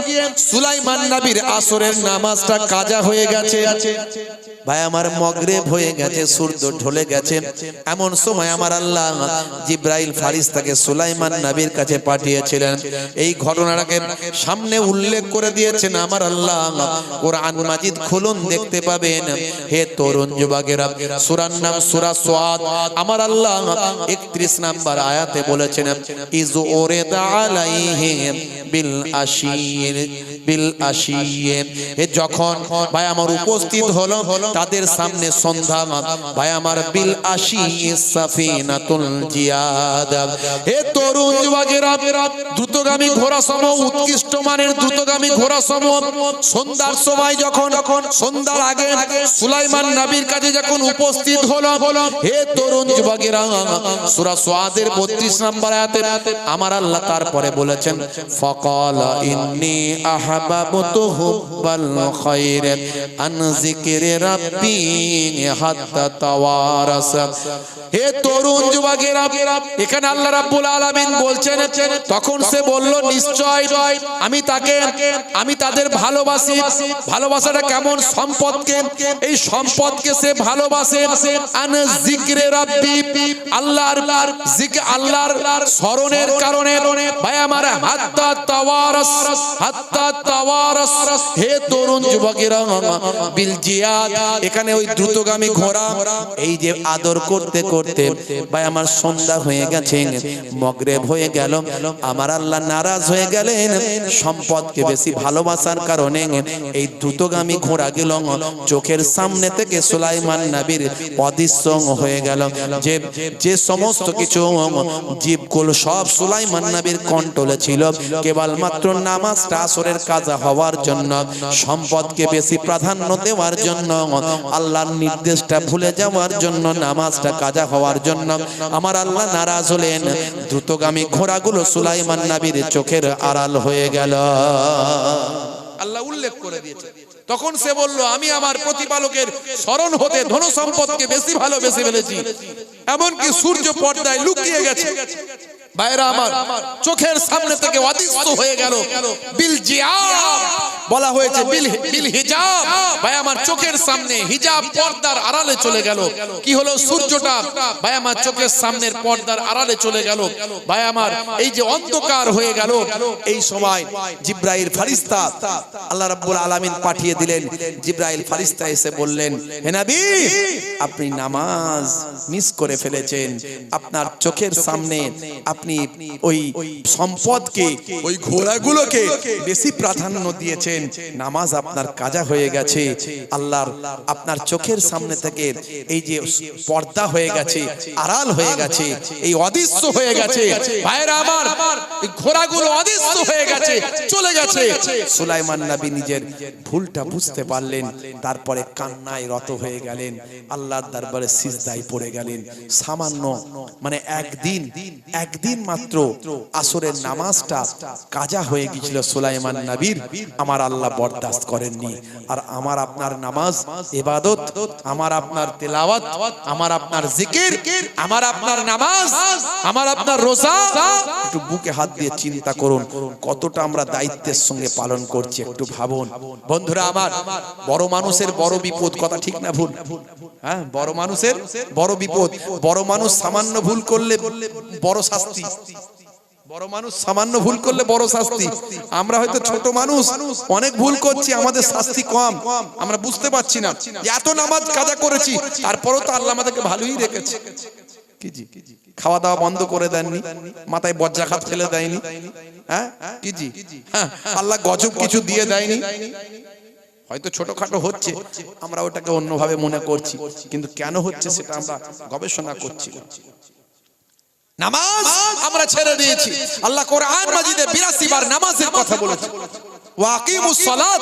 সুলাইমান নবীর আসরের নামাজটা কাজা হয়ে গেছে ভাই আমার, মগরিব হয়ে গেছে, সূর্য ঢলে গেছে। এমন সময় আমার আল্লাহ জিব্রাইল ফারিস্তাকে সুলাইমান নবীর কাছে পাঠিয়েছিলেন। এই ঘটনাটাকে সামনে উল্লেখ করে দিয়েছেন আমার আল্লাহ। কোরআন মাজিদ খুলুন, দেখতে পাবেন। হে তরুণ যুবকেরা, সূরার নাম সূরা সাদ। আমার আল্লাহ 31 নম্বর আয়াতে বলেছেন, ইজ উরিদা আলাইহিম বিল আশিয়। যখন ভাই আমার উপস্থিত হলো তাদের সামনে সন্ধ্যা ভাই আমার, বিল আশিয় সাফিনাতুল জিয়াদ। হে তরুণ যুবকেরা, দ্রুতগামী ঘোড়া সমূহ, উৎকৃষ্ট মানের দ্রুতগামী ঘোড়া সমূহ সন্ধ্যার সময় যখন সন্ধ্যার আগে সুলাইমান নবীর কাছে যখন উপস্থিত হলো, হে তরুণ যুবকেরা, সূরা সাদের 32 নম্বর আয়াতে আমার আল্লাহ তারপরে বলেছেন, ফাকালা ইন্নী আহবাবতু হুব্বাল খায়র আন যিকরি রাব্বি হাত্তা তাওয়ারাস। হে তরুণ যুবকেরা, এখানে আল্লাহ রাব্বুল আলামিন বলছেন, তখন সে বলল, নিশ্চয় আমি তাদের ভালোবাসি। ভালোবাসাটা কেমন? সম্পদকে, এই সম্পদকে সে ভালোবাসে। আন যিকরি রাব্বি, আল্লাহর জিকির, আল্লাহর স্মরণের কারণে ভাই আমার, হাত্তা তাওয়ারাস। হে তরুণ যুবকেরা, বিল জিয়াদ, এখানে ওই দ্রুতগামী ঘোড়া এই যে আদর করতে করতে ভাই আমার সন্ধ্যা হয়ে গেছে, মগরিব হয়ে গেল। আমার আল্লাহ নারাজ হয়ে গেলেন। সম্পদকে বেশি ভালোবাসার কারণে এই দ্রুতগামী ঘোড়াগুলো চোখের সামনে থেকে সুলাইমান নবীর অদৃশ্য হয়ে গেল। যে সমস্ত কিছু জীবকুল সব সুলাইমান নবীর কন্ট্রোলে ছিল, কেবলমাত্র নামাজটা আসরের কাজা হওয়ার জন্য, সম্পদকে বেশি প্রাধান্য দেওয়ার জন্য, আল্লাহর নির্দেশটা ভুলে যাওয়ার জন্য, নামাজটা কাজা হওয়ার জন্য আমার আল্লাহ নারাজ হলেন। দ্রুতগামী ঘোড়াগুলো সুলাইমান নবীর চোখের আড়াল হয়ে গেল। আল্লাহ উল্লেখ করে দিয়েছে। তখন সে বলল, আমি আমার প্রতিপালকের স্মরণ হতে ধন সম্পদকে বেশি ভালোবেসে ফেলেছি, এমনকি সূর্য পর্দায় লুকিয়ে গেছে। ভাইরা আমার, চোখের সামনে থেকে অদৃশ্য হয়ে গেল। বিল জিয়াব বলা হয়েছে, বিল হিজাব। ভাই আমার, চোখের সামনে হিজাব, পর্দার আড়ালে চলে গেল। কি হলো? সূর্যটা ভাই আমার চোখের সামনের পর্দার আড়ালে চলে গেল। ভাই আমার, এই যে অন্ধকার হয়ে গেল, এই সময় জিব্রাইল ফারিস্তা আল্লাহ রাব্বুল আলামিন পাঠিয়ে দিলেন। জিব্রাইল ফারিস্তা এসে বললেন, হে নবী, আপনি নামাজ মিস করে ফেলেছেন। আপনার চোখের সামনে আপনি ওই সম্পদকে, ওই ঘোড়াগুলোকে বেশি প্রাধান্য দিয়েছেন। দিয়েছেন, নামাজ আপনার কাজা হয়ে গেছে, আল্লাহর আপনার চোখের সামনে থেকে এই যে পর্দা হয়ে গেছে, আড়াল হয়ে গেছে, এই অদৃশ্য হয়ে গেছে। ভাইরা আমার, এই ঘোড়াগুলো অদৃশ্য হয়ে গেছে, চলে গেছে। সুলাইমান নবী নিজের ভুলটা বুঝতে পারলেন, তারপরে কান্নায় রত হয়ে গেলেন, আল্লাহর দরবারে সিজদায় পড়ে গেলেন। সামান্য মানে একদিন মাত্র আসরের নামাজটা কাজা হয়ে গিয়েছিল সুলাইমান নবীর, আমার আল্লাহ বরদাস্ত করেননি। আর আমার আপনার নামাজ ইবাদত, আমার আপনার তেলাওয়াত, আমার আপনার জিকির, আমার আপনার নামাজ, আমার আপনার রোজা, একটু বুকে হাত দিয়ে চিন্তা করুন কতটা আমরা দায়িত্বের সঙ্গে পালন করছি, একটু ভাবুন। বন্ধুরা আমার, বড় মানুষের বড় বিপদ, কথা ঠিক না ভুল? হ্যাঁ, বড় মানুষের বড় বিপদ। বড় মানুষ সামান্য ভুল করলে বড় শাস্তি, বড় মানুষ সামান্য ভুল করলে বড় শাস্তি। আমরা হয়তো ছোট মানুষ, অনেক ভুল করছি, আমাদের শাস্তি কম, আমরা বুঝতে পারছি না। এত নামাজ কাজা করেছি, তারপরেও তো আল্লাহ আমাদেরকে ভালোই রেখেছে। কি জি, খাওয়া দাওয়া বন্ধ করে দেননি, মাথায় বজ্রাঘাত ফেলে দেয়নি, হ্যাঁ কি জি, হ্যাঁ আল্লাহ গজব কিছু দিয়ে দেয়নি। হয়তো ছোটখাটো হচ্ছে, আমরা ওটাকে অন্যভাবে মনে করছি, কিন্তু কেন হচ্ছে সেটা আমরা গবেষণা করছি। নামাজ আমরা ছেড়ে দিয়েছি। আল্লাহ কোরআন মাজিদে 82 বার নামাজের কথা বলেছে। ওয়াকিমুস সালাত,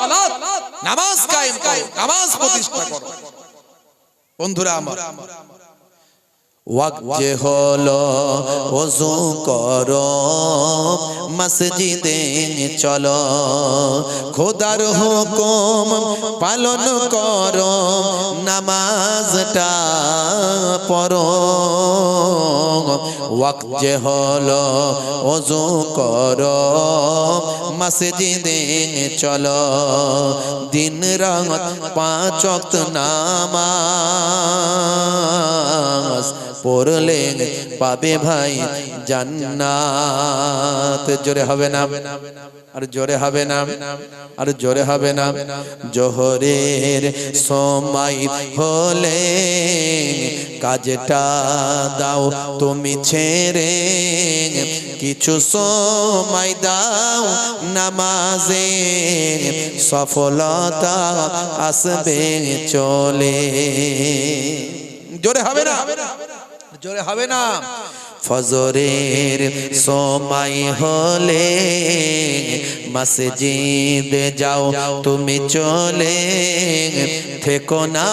নামাজ কায়েম করো, নামাজ প্রতিষ্ঠা করো। বন্ধুরা আমার, ওয়াক্ত হলো ওযু করো, মসজিদে চলো, খোদার হুকুম পালন করো, নামাজটা পড়ো। ওয়াক্ত হলো ওযু করো, মসজিদে চলো, দিন রাত 5 ওয়াক্ত নামাজ পড়লে পাবে ভাই জান্নাত। জোরে হবে না? আর জোরে হবে না? আর জোরে হবে না? জোহরের সময় হলে কাজটা দাও তুমি ছেড়ে, কিছু সময় দাও নামাজে, সফলতা আসবে চলে। জোরে হবে না? জোরে হবে না? ফজরের সময় হলে মসজিদে যাও তুমি চলে, থেকো না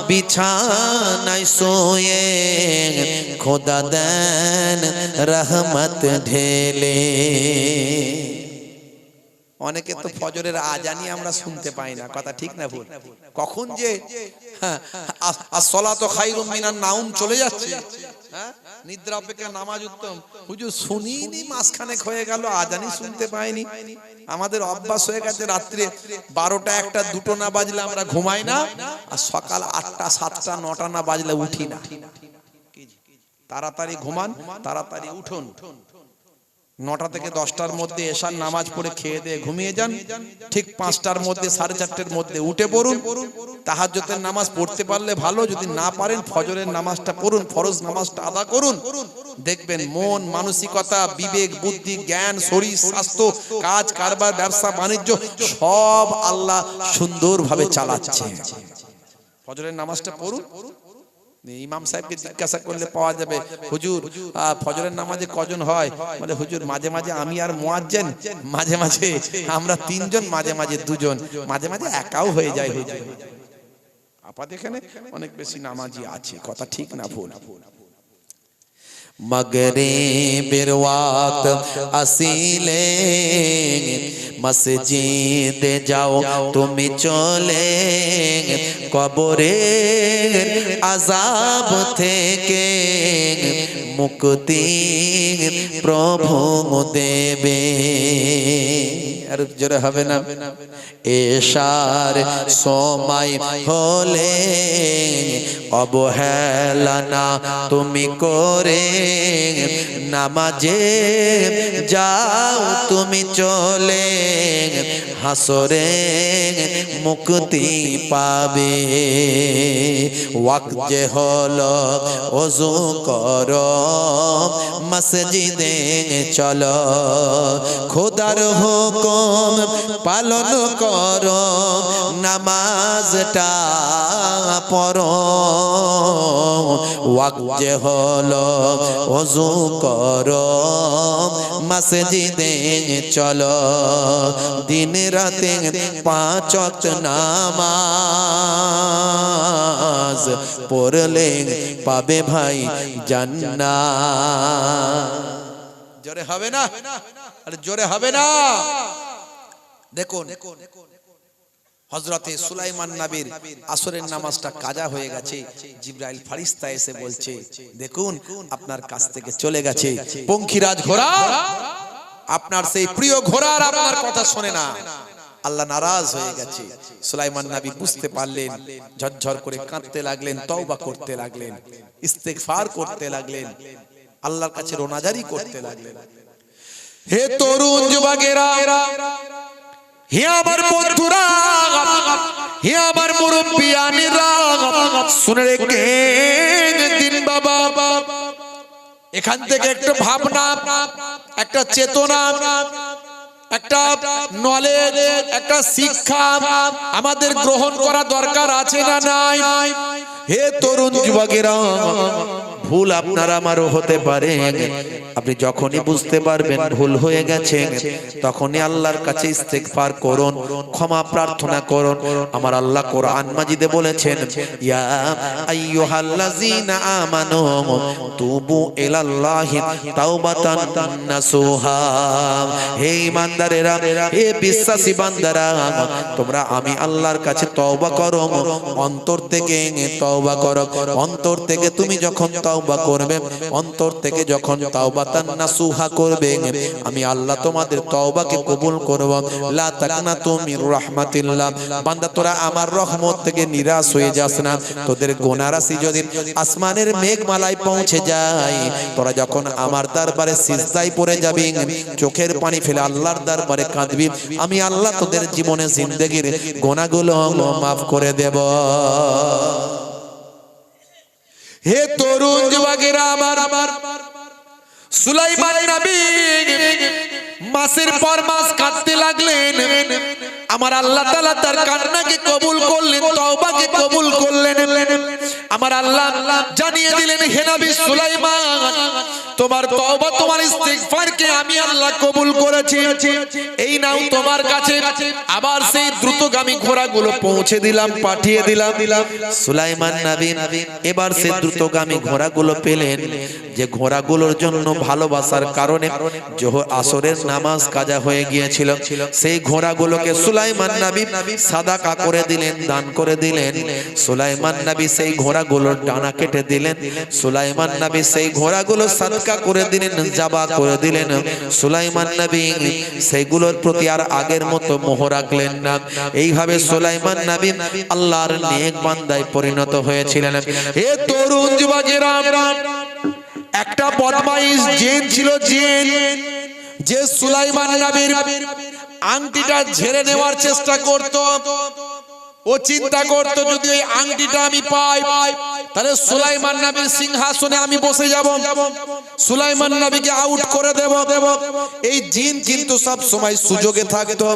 বিছানায় শুয়ে, খোদা দেন রহমত ঢেলে। অনেকে তো ফজরের আজানই আমরা শুনতে পাই না, কথা ঠিক না ভুল? কখন যে আসসালাতু খায়রুম মিনান নাউম চলে যাচ্ছে, হ্যাঁ নিদ্রা অপেক্ষা নামাজ উত্তম। হুজুর শুনিনি, মাসখানেক হয়ে গেল আজানই শুনতে পাইনি। আমাদের অভ্যাস হয়ে গেছে রাত্রে 12টা 1টা 2টো না বাজলে আমরা ঘুমাই না, আর সকাল 8টা 7টা 9টা না বাজলে উঠি না। তাড়াতাড়ি ঘুমান, তাড়াতাড়ি উঠুন। 9টা থেকে 10টার মধ্যে এশার নামাজ পড়ে খেয়ে দিয়ে ঘুমিয়ে যান, ঠিক 5টার মধ্যে 4:30টার মধ্যে উঠে পড়ুন। তাহাজ্জুদের নামাজ পড়তে পারলে ভালো, যদি না পারেন ফজরের নামাজটা পড়ুন, ফরজ নামাজটা আদা করুন। দেখবেন মন, মানসিকতা, বিবেক, বুদ্ধি, জ্ঞান, শরীর, স্বাস্থ্য, কাজ কারবার, ব্যবসা বাণিজ্য সব আল্লাহ সুন্দরভাবে চালাচ্ছে। ফজরের নামাজটা পড়ুন। ইমাম সাহেবকে জিজ্ঞাসা করলে পাওয়া যাবে, হুজুর ফজরের নামাজে কজন হয়? বলে হুজুর মাঝে মাঝে আমি আর মুয়াজ্জিন, মাঝে মাঝে আমরা 3 জন, মাঝে মাঝে 2 জন, মাঝে মাঝে একাও হয়ে যায় হুজুর। আপাতত এখানে অনেক বেশি নামাজি আছে, কথা ঠিক না ভুল? মাগরিবের ওয়াক্ত আসিলে মসজিদে যাও তুমি চলে, কবরের আযাব থেকে মুক্তি প্রভু দেবে। আর জোরে হবে না? এশার সময় হলে অবহেলা না তুমি করে, নামাজে যাও তুমি চলে, হাসরে মুক্তি পাবে। ওয়াক্ত যে হলো ওযু করো মসজিদে চলো, খোদার হুকুম পালন করো, নামাজটা পড়ো। ওয়াক্ত যে হলো ওযু করো মসজিদে চলো, দিন রাতে 5 ওয়াক্ত নামাজ পড়লে পাবে ভাই জান্নাত। জোরে হবে না? আরে জোরে হবে না? দেখুন হযরতে সুলাইমান নবীর আসরের নামাজটা কাজা হয়ে গেছে। জিবরাইল ফেরেশতা এসে বলছে, দেখুন আপনার কাছ থেকে চলে গেছে পঙ্খিরাজ ঘোড়া, আপনার সেই প্রিয় ঘোড়ার আপনার কথা শুনে না। আল্লাহ নারাজ হয়ে গেছে। সুলাইমান নবী বুঝতে পারলেন, ঝরঝর করে কাঁদতে লাগলেন, তওবা করতে লাগলেন, ইস্তেগফার করতে লাগলেন, আল্লাহর কাছে রোনাজারি করতে লাগলেন। হে তরুণ যুবকেরা, হে আমার বন্ধুরা, হে আমার মুরব্বিয়ানেরা, শুনে রেখে দিন বাবা, এখান থেকে একটা ভাবনা, একটা চেতনা, একটা নলেজ, একটা শিক্ষা আমাদের গ্রহণ করা দরকার আছে না নাই? হে তরুণ যুবকেরা, ভুল আপনার আমারও হতে পারে। আপনি যখনই বুঝতে পারবেন ভুল হয়ে গেছে, তখনই আল্লাহর কাছে ইস্তেগফার করুন, ক্ষমা প্রার্থনা করুন। আমার আল্লাহ কোরআন মাজিদে বলেছেন, ইয়া আইয়ুহাল্লাযীনা আমানু তুবু ইলাল্লাহি তাওবাতান নাসুহা। হে ঈমানদারেরা, হে বিশ্বাসী বান্দারা, তোমরা আমি আল্লাহর কাছে তওবা করো, অন্তর থেকে তওবা করো। অন্তর থেকে তুমি যখন তওবা করবে, অন্তর থেকে যখন তাওবাতান নাসুহা করবে, আমি আল্লাহ তোমাদের তওবাকে কবুল করব। লা তাকনাতু মির রাহমাতিল্লাহ। বান্দা তোরা আমার রহমত থেকে নিরাশ হয়ে যাস না। তোদের গুনাহ রাশি যদি আসমানের মেঘমালায় পৌঁছে যায়, তোরা যখন আমার দরবারে সিজদায় পড়ে যাবি, চোখের পানি ফেলে আল্লাহর দরবারে কাঁদবি, আমি আল্লাহ তোদের জীবনে জিন্দেগির গুনাহগুলো মাফ করে দেব। হে তরুণ যুবকেরা, আমার সুলাইমান নবী মাসের পর মাস কাঁদতে লাগলেন। আমার আল্লাহ তাআলা তার কান্নাকে কবুল করলেন, তওবাকে কবুল করলেন। আমার আল্লাহ জানিয়ে দিলেন, হে নবী সুলাইমান, তোমার তওবা, তোমার ইস্তেগফারকে আমি আল্লাহ কবুল করেছি। এই নাও তোমার কাছে আবার সেই দ্রুতগামী ঘোড়াগুলো পৌঁছে দিলাম, পাঠিয়ে দিলাম। সুলাইমান নবী এবার সেই দ্রুতগামী ঘোড়াগুলো পেলেন, যে ঘোড়াগুলোর জন্য ভালোবাসার কারণে জোহর আসরের নামাজ কাজা হয়ে গিয়েছিল। সেই ঘোড়াগুলোকে সুলাইমান নবী সাদাকা করে দিলেন, দান করে দিলেন। সুলাইমান নবী সেই ঘোড়াগুলোর ডানা কেটে দিলেন। সুলাইমান নবী সেই ঘোড়াগুলো সাদকা করে দিলেন, জাবা করে দিলেন। সুলাইমান নবী সেইগুলোর প্রতি আর আগের মতো মোহ রাখলেন না। এইভাবে সুলাইমান নবী আল্লাহর নেক বান্দায় পরিণত হয়েছিলেন। হে তরুণ যুবকেরা, একটা বদমাইশ জিন ছিল, জিন, যে সুলাইমান নবীর আংটিটা ঝেড়ে নেওয়ার চেষ্টা করত। ও চিন্তা করতো, যদি ওই আংটিটা আমি পাই, তাহলে সুলাইমান নবীর সিংহাসনে আমি বসে যাব, সুলাইমান নবীকে আউট করে দেব। এই জিন কিন্তু সব সময় সুযোগে থাকতো।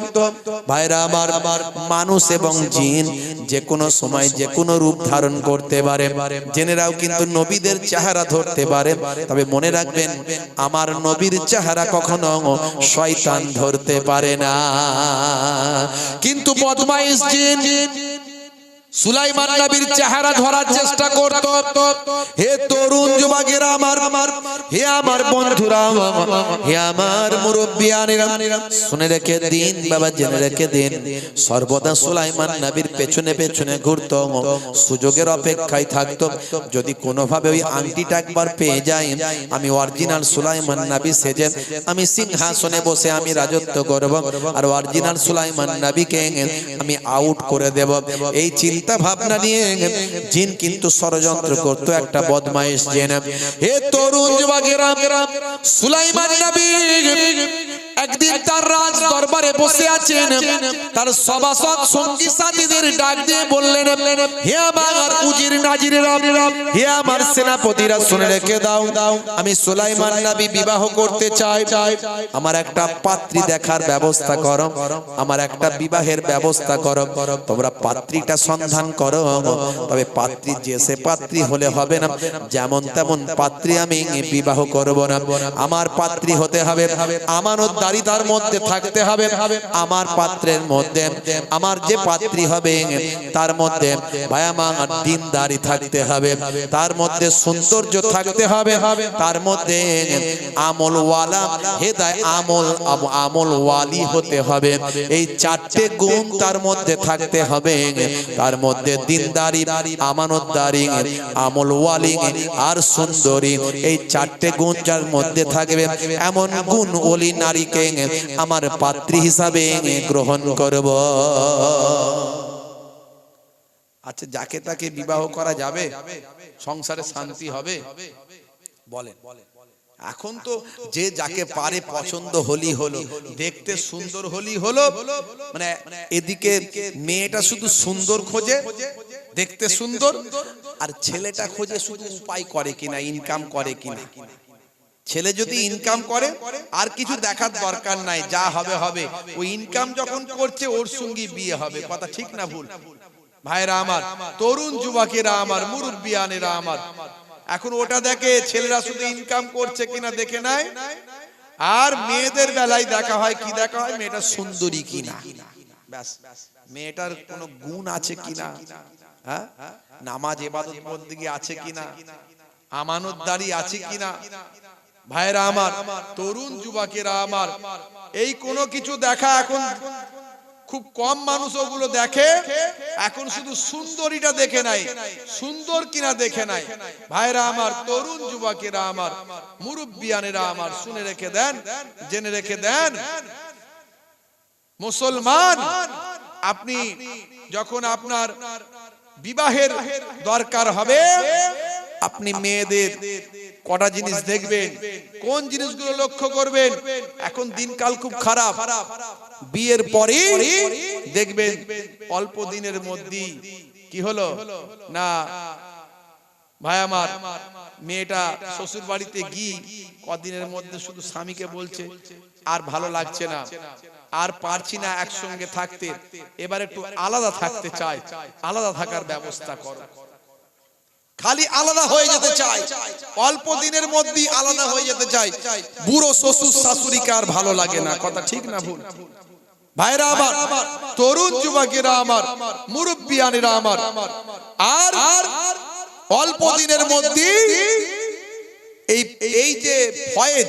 ভাইরা আমার, মানুষ এবং জিন যে কোনো সময় যে কোনো রূপ ধারণ করতে পারে। জেনেরাও কিন্তু নবীদের চেহারা ধরতে পারে। তবে মনে রাখবেন, আমার নবীর চেহারা কখনো শয়তান ধরতে পারে না। কিন্তু বদমাইশ জিন সুলাইমান নবীর চেহারা ধরার চেষ্টা করত। হে তরুণ যুবকেরা আমার, হে আমার বন্ধুরা, হে আমার মুরব্বিয়ানেরা, শুনে রেখে দিন বাবা, জেনে রেখে দিন, সর্বদা সুলাইমান নবীর পেছনে পেছনে ঘুরতো, সুযোগের অপেক্ষায় থাকতো। যদি কোনোভাবে ওই আংটিটা একবার পেয়ে যায়, আমি অরিজিনাল সুলাইমান নবী সেজে আমি সিংহাসনে বসে আমি রাজত্ব করব, আর অরিজিনাল সুলাইমান নবীকে আমি আউট করে দেব। এই চিন্তা ভাবনা নিয়ে জিন কিন্তু ষড়যন্ত্র করত, একটা বদমাইশ জিন। হে তরুণ যুবকেরা, সুলাইমান নবী একদিন তার রাজ দরবারে বসে আছেন, তার সভাসদ সঙ্গী সাথীদের ডাক দিয়ে বললেন, হে আমার উজির নাজিরেরা, হে আমার সেনাপতিরা, শুনে রেখে দাও, আমি সুলাইমান নবী বিবাহ করতে চাই। আমার একটা পাত্রী দেখার ব্যবস্থা করো, আমার একটা বিবাহের ব্যবস্থা করো। তোমরা পাত্রীটা সন্ধান করো, তবে পাত্রী যে সে পাত্রী হলে হবে না, যেমন তেমন পাত্রী আমি বিবাহ করব না। আমার পাত্রী হতে হবে আমানতদারিতার মধ্যে থাকতে হবে। আমার পাত্রের মধ্যে, আমার যে পাত্রী হবে তার মধ্যে ভাই আমার দিনদারি থাকতে হবে, তার মধ্যে সৌন্দর্য থাকতে হবে, তার মধ্যে আমলওয়ালা হেদায় আমলওয়ালি হতে হবে। এই চারটে গুণ তার মধ্যে থাকতে হবে। তার মধ্যে দিনদারি, আমানতদারি, আমলওয়ালি আর সুন্দরী, এই চারটে গুণ যার মধ্যে থাকবে, এমন গুণ ওলি নারীকে আমার পাত্রী হিসাবে গ্রহণ করব। আচ্ছা, যাকে তাকে বিবাহ করা যাবে? সংসারে শান্তি হবে? বলেন। এখন তো যে যাকে পারে পছন্দ হলি হলো, দেখতে সুন্দর হলি হলো, মানে এদিকে মেয়েটা শুধু সুন্দর খোঁজে, দেখতে সুন্দর, আর ছেলেটা খোঁজে শুধু উপায় করে কিনা, ইনকাম করে কিনা। ছেলে যদি ইনকাম করে আর কিছু দেখার দরকার নাই, যা হবে হবে। ওই ইনকাম যখন করছে ওর সঙ্গে বিয়ে হবে। কথা ঠিক না ভুল? ভাইরা আমার, তরুণ যুবকেরা আমার, মুরব্বিয়ানেরা আমার, এখন ওটা দেখে, ছেলেরা শুধু ইনকাম করছে কিনা দেখে নাই। আর মেয়েদের বেলায় দেখা হয় কি? দেখা হয় মেয়েটা সুন্দরী কিনা, ব্যাস। মেয়েটার কোনো গুণ আছে কিনা, হ্যাঁ, নামাজ ইবাদত বন্দেগী আছে কিনা, আমানতদারি আছে কিনা। ভাইরা আমার, তরুণ যুবকেরা আমার, এই কোনো কিছু দেখা এখন খুব কম মানুষ ওগুলো দেখে। এখন শুধু সুন্দরীটা দেখে নাই, সুন্দর কিনা দেখে নাই। ভাইরা আমার, তরুণ যুবকেরা আমার, মুরব্বিয়ানেরা আমার, শুনে রেখে দেন, জেনে রেখে দেন, মুসলমান আপনি যখন আপনার বিবাহের দরকার হবে, আপনি মেয়েদের কটা জিনিস দেখবেন, কোন জিনিসগুলো লক্ষ্য করবেন। এখন দিনকাল খুব খারাপ, বিয়ের পরে দেখবেন অল্প দিনের মধ্যে কি হলো না, ভাই আমার, মেয়েটা শ্বশুর বাড়িতে গিয়ে কদিনের মধ্যে শুধু স্বামীকে বলছে আর ভালো লাগছে না, আর পারছি না একসঙ্গে থাকতে, এবার একটু আলাদা থাকতে চাই, আলাদা থাকার ব্যবস্থা করো। খালি আলাদা হয়ে যেতে চাই, অল্প দিনের মধ্যে আলাদা হয়ে যেতে চাই। বুড়ো শ্বশুর শাশুড়িকে আর ভালো লাগে না। কথা ঠিক না ভুল? ভাইরা আমার, তরুণ যুবকেরা আমার, মুরব্বিয়ানেরা আমার, আর অল্প দিনের মধ্যে এই যে ফয়েজ,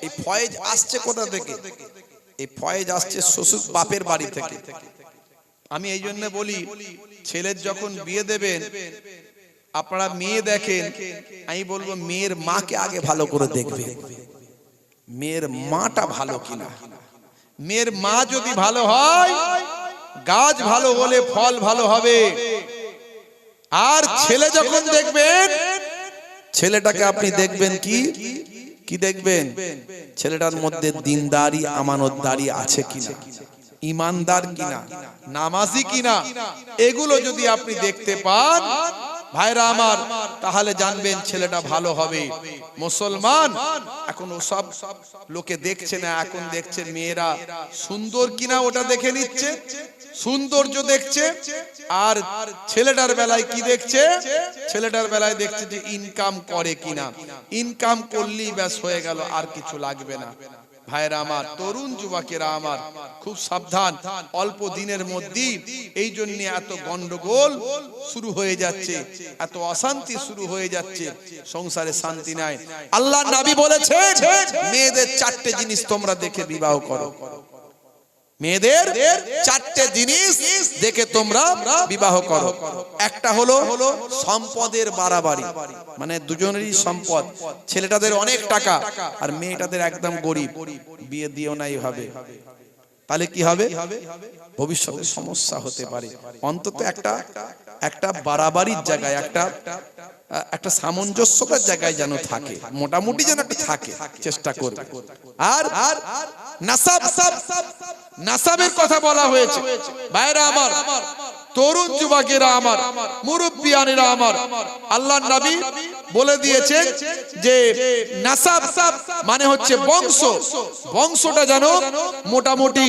এই ফয়েজ আসছে কোথা থেকে? এই ফয়েজ আসছে শ্বশুর বাপের বাড়ি থেকে। আমি এই জন্য বলি, ছেলের যখন বিয়ে দেবেন, আপনারা মেয়ে দেখেন, আমি বলবো মেয়ের মাকে আগে ভালো করে দেখবে, মেয়ের মাটা ভালো কিনা। মেয়ের মা যদি ভালো হয়, গাছ ভালো হলে ফল ভালো হবে। আর ছেলে যখন দেখবেন, ছেলেটাকে আপনি দেখবেন কি কি দেখবেন? ছেলেটার মধ্যে দিনদারি, আমানতদারি আছে কিনা, ইমানদার কিনা, নামাজি কিনা, এগুলো যদি আপনি দেখতে পান, ভাইরা আমার, তাহলে জানবেন ছেলেটা ভালো হবে। মুসলমান এখন সব লোকে দেখছে না, এখন দেখছে মেয়েরা সুন্দর কিনা, ওটা দেখে নিচ্ছে, সৌন্দর্য দেখছে। আর ছেলেটার বেলায় কি দেখছে? ছেলেটার বেলায় দেখছে যে ইনকাম করে কিনা। ইনকাম করলেই ব্যাস হয়ে গেল, আর কিছু লাগবে না। ভাইরা আমার, তরুণ যুবকেরা আমার, খুব সাবধান। অল্প দিনের মধ্যে এই জন্য এত গন্ডগোল শুরু হয়ে যাচ্ছে, এত অশান্তি শুরু হয়ে যাচ্ছে, সংসারে শান্তি নাই। আল্লাহর নবী বলেছেন, মেয়েদের চারটে জিনিস তোমরা দেখে বিবাহ করো। মেয়েদের চারটে জিনিস দেখে তোমরা বিবাহ করো। একটা হলো সম্পদের বাড়াবাড়ি, মানে দুজনেরই সম্পদ। ছেলেটাদের অনেক টাকা আর মেয়েটাদের একদম গরিব, বিয়ে দিও নাই হবে, তাহলে কি হবে? ভবিষ্যতে সমস্যা হতে পারে। অন্তত একটা একটা বাড়াবাড়ির জায়গায়, একটা সামঞ্জস্যতার জায়গায় যেন থাকে, মোটামুটি যেন একটা থাকে, চেষ্টা করবে। আর নাসাবের কথা বলা হয়েছে। ভাইরা আমার, তরুণ যুবকেরা আমার, মুরব্বিয়ানেরা আমার, আল্লাহর নবী বলে দিয়েছেন যে নাসাব মানে হচ্ছে বংশ, বংশটা যেন মোটামুটি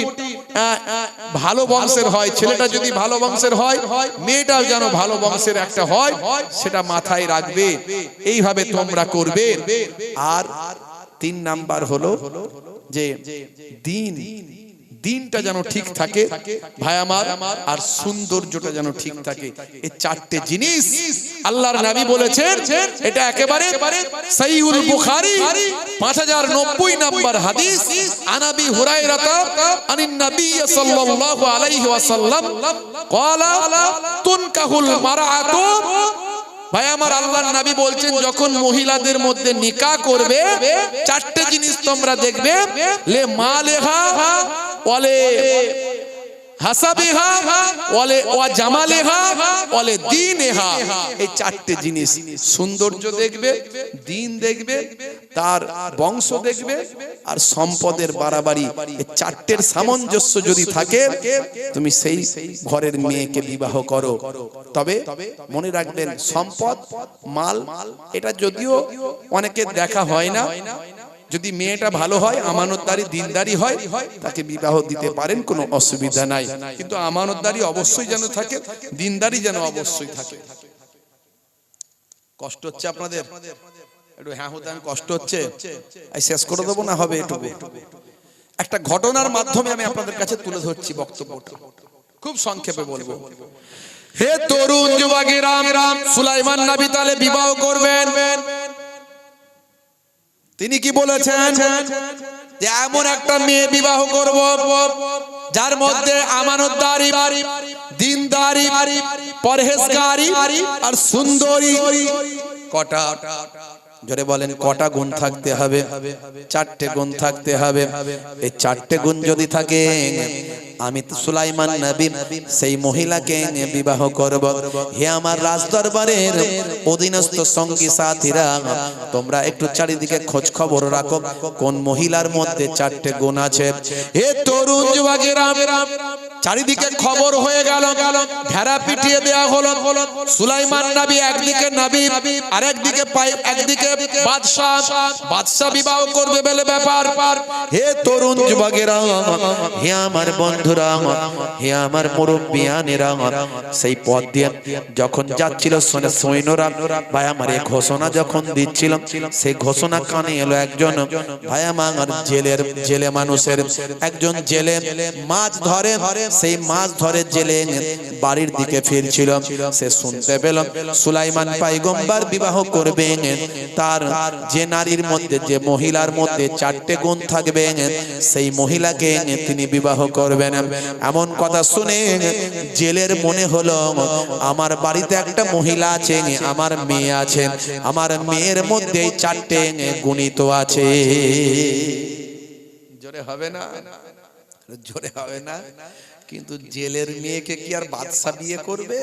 ভালো বংশের হয়। ছেলেটা যদি ভালো বংশের হয়, মেয়েটাও যেন ভালো বংশের একটা হয়, সেটা মাথায় রাখবে। এইভাবে তোমরা করবে। আর 3 নাম্বার হলো যে দিনটা যেন ঠিক থাকে ভাই আমার, আর সৌন্দর্যটা যেন ঠিক থাকে। এই 4টে জিনিস আল্লাহর নবী বলেছেন। এটা একেবারে সহিহুল বুখারী 5090 নাম্বার হাদিস। আনাবি হুরায়রা আনিন নবী সাল্লাল্লাহু আলাইহি ওয়াসাল্লাম ক্বালা তুনকাহুল মারআতু। ভাই আমার, আল্লাহর নবী বলছেন যখন মহিলাদের মধ্যে নিকাহ করবে 4টে জিনিস তোমরা দেখবে। লে মালেহা ওয়ালে হাসাবিহা ওয়ালে ওয়া জামালিহা ওয়ালে দীনহা। এই 4টে জিনিস, সৌন্দর্য দেখবে, দিন দেখবে, তার বংশ দেখবে, আর সম্পদের বাড়াবাড়ি। এই 4টের সামঞ্জস্য যদি থাকে, তুমি সেই ঘরের মেয়েকে বিবাহ করো। তবে মনে রাখবেন, সম্পদ মাল এটা যদিও অনেকের দেখা হয় না, যদি মেয়েটা ভালো হয়, আমানতদারি দিনদারি হয়, তাকে বিবাহ দিতে পারেন, কোনো অসুবিধা নাই। কিন্তু আমানতদারি অবশ্যই যেন থাকে, দিনদারি যেন অবশ্যই থাকে। কষ্ট হচ্ছে আপনাদের? একটু হ্যাঁ হুদান কষ্ট হচ্ছে? শেষ করে দেবো না হবে একটু? একটা ঘটনার মাধ্যমে আমি আপনাদের কাছে তুলে ধরছি বক্তব্যটা, খুব সংক্ষেপে বলবো। হে তরুণ যুবকেরা, সুলাইমান নবী তাহলে বিবাহ করবেন। তিনি কি বলেছেন? যে এমন একটা মেয়ে বিবাহ করব যার মধ্যে আমানতদারি, দিনদারি, পরহেজগারি আর সুন্দরী। কটা? জোরে বলেন, কটা গুণ থাকতে হবে? 4টে গুণ থাকতে হবে। এই 4টে গুণ যদি থাকে, আমি সুলাইমান নবী সেই মহিলাকে বিবাহ করব। হে আমার রাজদরবারের অধীনস্থ সঙ্গী সাথীরা, তোমরা একটু চারিদিকে খোঁজ খবর রাখো, কোন মহিলার মধ্যে 4টে গুণ আছে। হে তরুণ যুবকেরা, চারিদিকে খবর হয়ে গেল, ঘেরা পিটিয়ে দেয়া হলো। সুলাইমান নবী একদিকে নবী, আর একদিকে বাদশা বিবাহ করবে বলে ব্যাপার। হে তরুণ যুবকেরা, হে আমার বন্ধুরা, হে আমার মুরব্বিয়ানেরা, সেই পথ দিয়ে যখন যাচ্ছিল সৈন্যরা, ভাই আমার এই ঘোষণা যখন দিচ্ছিল, সেই ঘোষণা কানে এলো একজন ভাই আমার জেলে মানুষের, একজন জেলে মাছ ধরে, সেই মাছ ধরে জেলে বাড়ির দিকে ফিরছিল। সে শুনতে পেল সুলাইমান পয়গম্বর বিবাহ করবেন, তার যে নারীর মধ্যে, যে মহিলার মধ্যে 4টে গুণ থাকবে, সেই মহিলাকে তিনি বিবাহ করবেন। এমন কথা শুনে জেলের মনে হলো, আমার বাড়িতে একটা মহিলা আছে, আমার মেয়ে আছে, আমার মেয়ের মধ্যে 4টে গুণই তো আছে। জোরে হবে না? জোরে হবে না? কিন্তু জেলের মেয়েকে কি আর বাদশা বিয়ে করবে?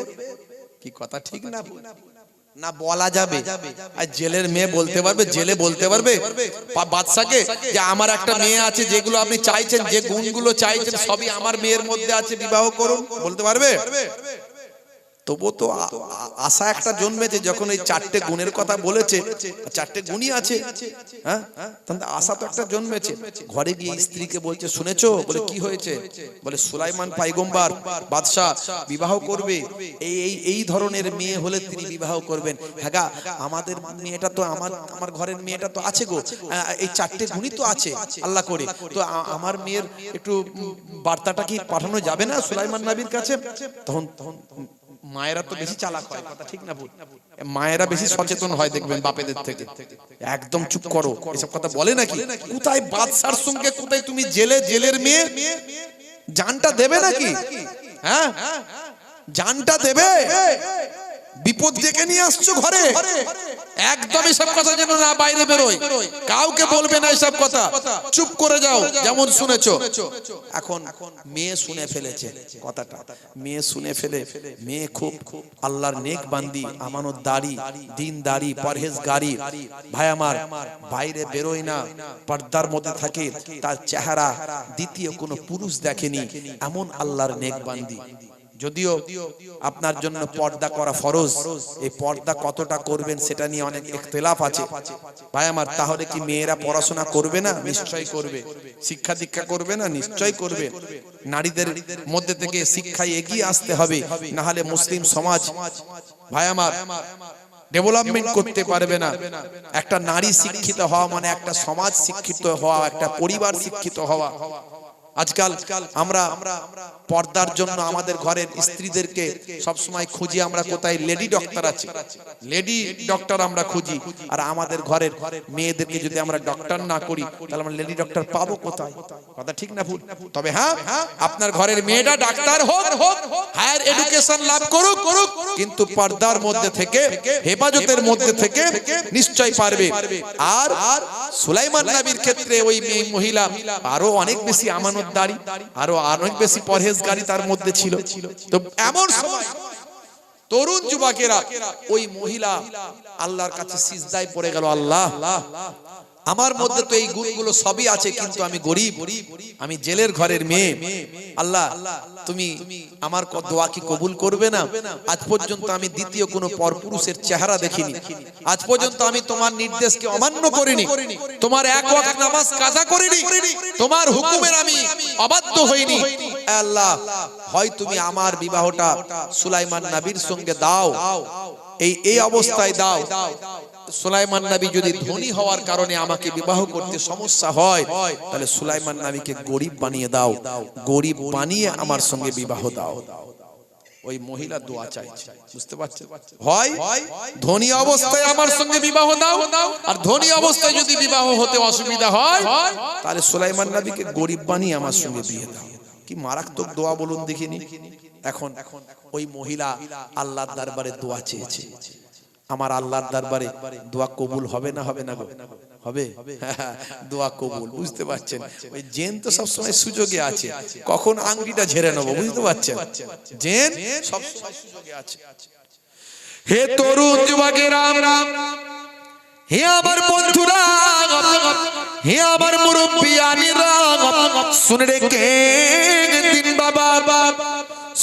কি কথা ঠিক না? না বলা যাবে? আর জেলের মেয়ে বলতে পারবে, জেলে বলতে পারবে বাদশাকে যে আমার একটা মেয়ে আছে, যেগুলো আপনি চাইছেন, যে গুণগুলো চাইছেন সবই আমার মেয়ের মধ্যে আছে, বিবাহ করুন? বলতে পারবে? তবু তো আশা একটা জন্মেছে, যখন এই 4টে গুণের কথা বলেছে, 4টে গুণই আছে, হ্যাঁ, তাহলে আশা তো একটা জন্মেছে। ঘরে গিয়ে স্ত্রীকে বলছে, শুনেছো? বলে কি হয়েছে? বলে সুলাইমান পয়গম্বর বাদশা বিবাহ করবে, এই ধরনের মেয়ে হলে তিনি বিবাহ করবেন। হ্যাঁ গা, আমাদের মেয়েটা তো, আমার ঘরের মেয়েটা তো আছে গো, এই 4টে গুণই তো আছে আল্লাহ করে, তো আমার মেয়ের একটু বার্তাটা কি পাঠানো যাবে না সুলাইমান নবীর কাছে? তখন মায়েরা তো বেশি চালাক হয়, কথা ঠিক না ভুল? মায়েরা বেশি সচেতন হয় দেখবেন বাপেদের থেকে। একদম চুপ করো, এসব কথা বলে নাকি? কোথায় বাদশার সঙ্গে, কোথায় তুমি জেলের মেয়ে? জানটা দেবে নাকি? হ্যাঁ, জানটা দেবে? বিপদ ডেকে নিয়ে আসছো ঘরে, একদম এসব কথা যেন না বাইরে বেরোয়, কাউকে বলবে না এসব কথা, চুপ করে যাও যেমন শুনেছো। এখন মেয়ে শুনে ফেলেছে কথাটা, মেয়ে শুনে ফেলে, মেয়ে খুব আল্লাহর নেক বান্দি, আমানতদারি, দিনদারি, পরহেজগারি, ভাই আমার, বাইরে বেরোয় না, পর্দার মধ্যে থাকে, তার চেহারা দ্বিতীয় কোনো পুরুষ দেখেনি, এমন আল্লাহর নেক বান্দি। যদিও আপনার জন্য পর্দা করা ফরজ, এই পর্দা কতটা করবেন সেটা নিয়ে অনেক ইখতিলাফ আছে ভাই আমার। তাহলে কি মেয়েরা পড়াশোনা করবে না? নিশ্চয়ই করবে। শিক্ষা দীক্ষা করবে না? নিশ্চয়ই করবে। নারীদের মধ্যে থেকে শিক্ষায় এগিয়ে আসতে হবে, না হলে মুসলিম সমাজ ভাই আমার ডেভেলপমেন্ট করতে পারবে না। একটা নারী শিক্ষিত হওয়া মানে একটা সমাজ শিক্ষিত হওয়া, একটা পরিবার শিক্ষিত হওয়া। আজকাল আমরা পর্দার জন্য আমাদের ঘরের স্ত্রীদেরকে সবসময় খুঁজি, আমরা কোথায় লেডি ডক্টর আছে, লেডি ডক্টর আমরা খুঁজি, আর আমাদের ঘরের মেয়েদেরকে যদি আমরা ডক্টর না করি তাহলে আমরা লেডি ডক্টর পাবো কোথায়? কথা ঠিক না ভুল? তবে হ্যাঁ, আপনার ঘরের মেয়েটা ডাক্তার হোক, হায়ার এডুকেশন লাভ করুক, কিন্তু পর্দার মধ্যে থেকে, হেফাজতের মধ্যে থেকে নিশ্চয় পারবে। আর সুলাইমান নবীর ক্ষেত্রে ওই মহিলা আরো অনেক বেশি আমানতদারি, আরো অনেক বেশি পরহেজগারি তার মধ্যে ছিল। তো এমন সময় তরুণ যুবকেরা, ওই মহিলা আল্লাহর কাছে সিজদায় পড়ে গেল, আল্লাহ আমার মধ্যে তো এই গুণগুলো সবই আছে, কিন্তু আমি গরিব, আমি জেলের ঘরের মেয়ে, আল্লাহ তুমি আমার দোয়া কি কবুল করবে না? আজ পর্যন্ত আমি দ্বিতীয় কোনো পরপুরুষের চেহারা দেখিনি, আজ পর্যন্ত আমি তোমার নির্দেশকে অমান্য করিনি, তোমার এক ওয়াক্ত নামাজ কাজা করিনি, তোমার হুকুমের আমি অবাধ্য হইনি। আল্লাহ হয় তুমি আমার বিবাহটা সুলাইমান নবীর সঙ্গে দাও, এই অবস্থায় দাও। সুলাইমান নবী যদি ধনী হওয়ার কারণে আমাকে বিবাহ করতে সমস্যা হয়, তাহলে সুলাইমান নবীকে গরিব বানিয়ে দাও, গরিব বানিয়ে আমার সঙ্গে বিবাহ দাও। ওই মহিলা দোয়া চাইছে, বুঝতে পারছেন? হয় ধনী অবস্থায় আমার সঙ্গে বিবাহ দাও, আর ধনী অবস্থায় যদি বিবাহ হতে অসুবিধা হয় তাহলে সুলাইমান নবীকে গরিব বানিয়ে আমার সঙ্গে বিয়ে দাও। কি মারাত্মক দোয়া বলুন দেখিনি। এখন ওই মহিলা আল্লাহর দরবারে দোয়া চেয়েছে, আমার আল্লাহর দরবারে দোয়া কবুল হবে না হবে না গো? হবে, দোয়া কবুল। বুঝতে পারছেন? ওই জেন তো সবসময় সুযোগে আছে, কখন আংটিটা ঝেড়ে নেবো, বুঝতে পারছেন? জেন সবসময় সুযোগে আছে। হে তরুণ যুবকেরা, হে আমার বন্ধুরা, হে আমার মুরব্বিয়ানিরা, শুনে রেখে দিন বাবা,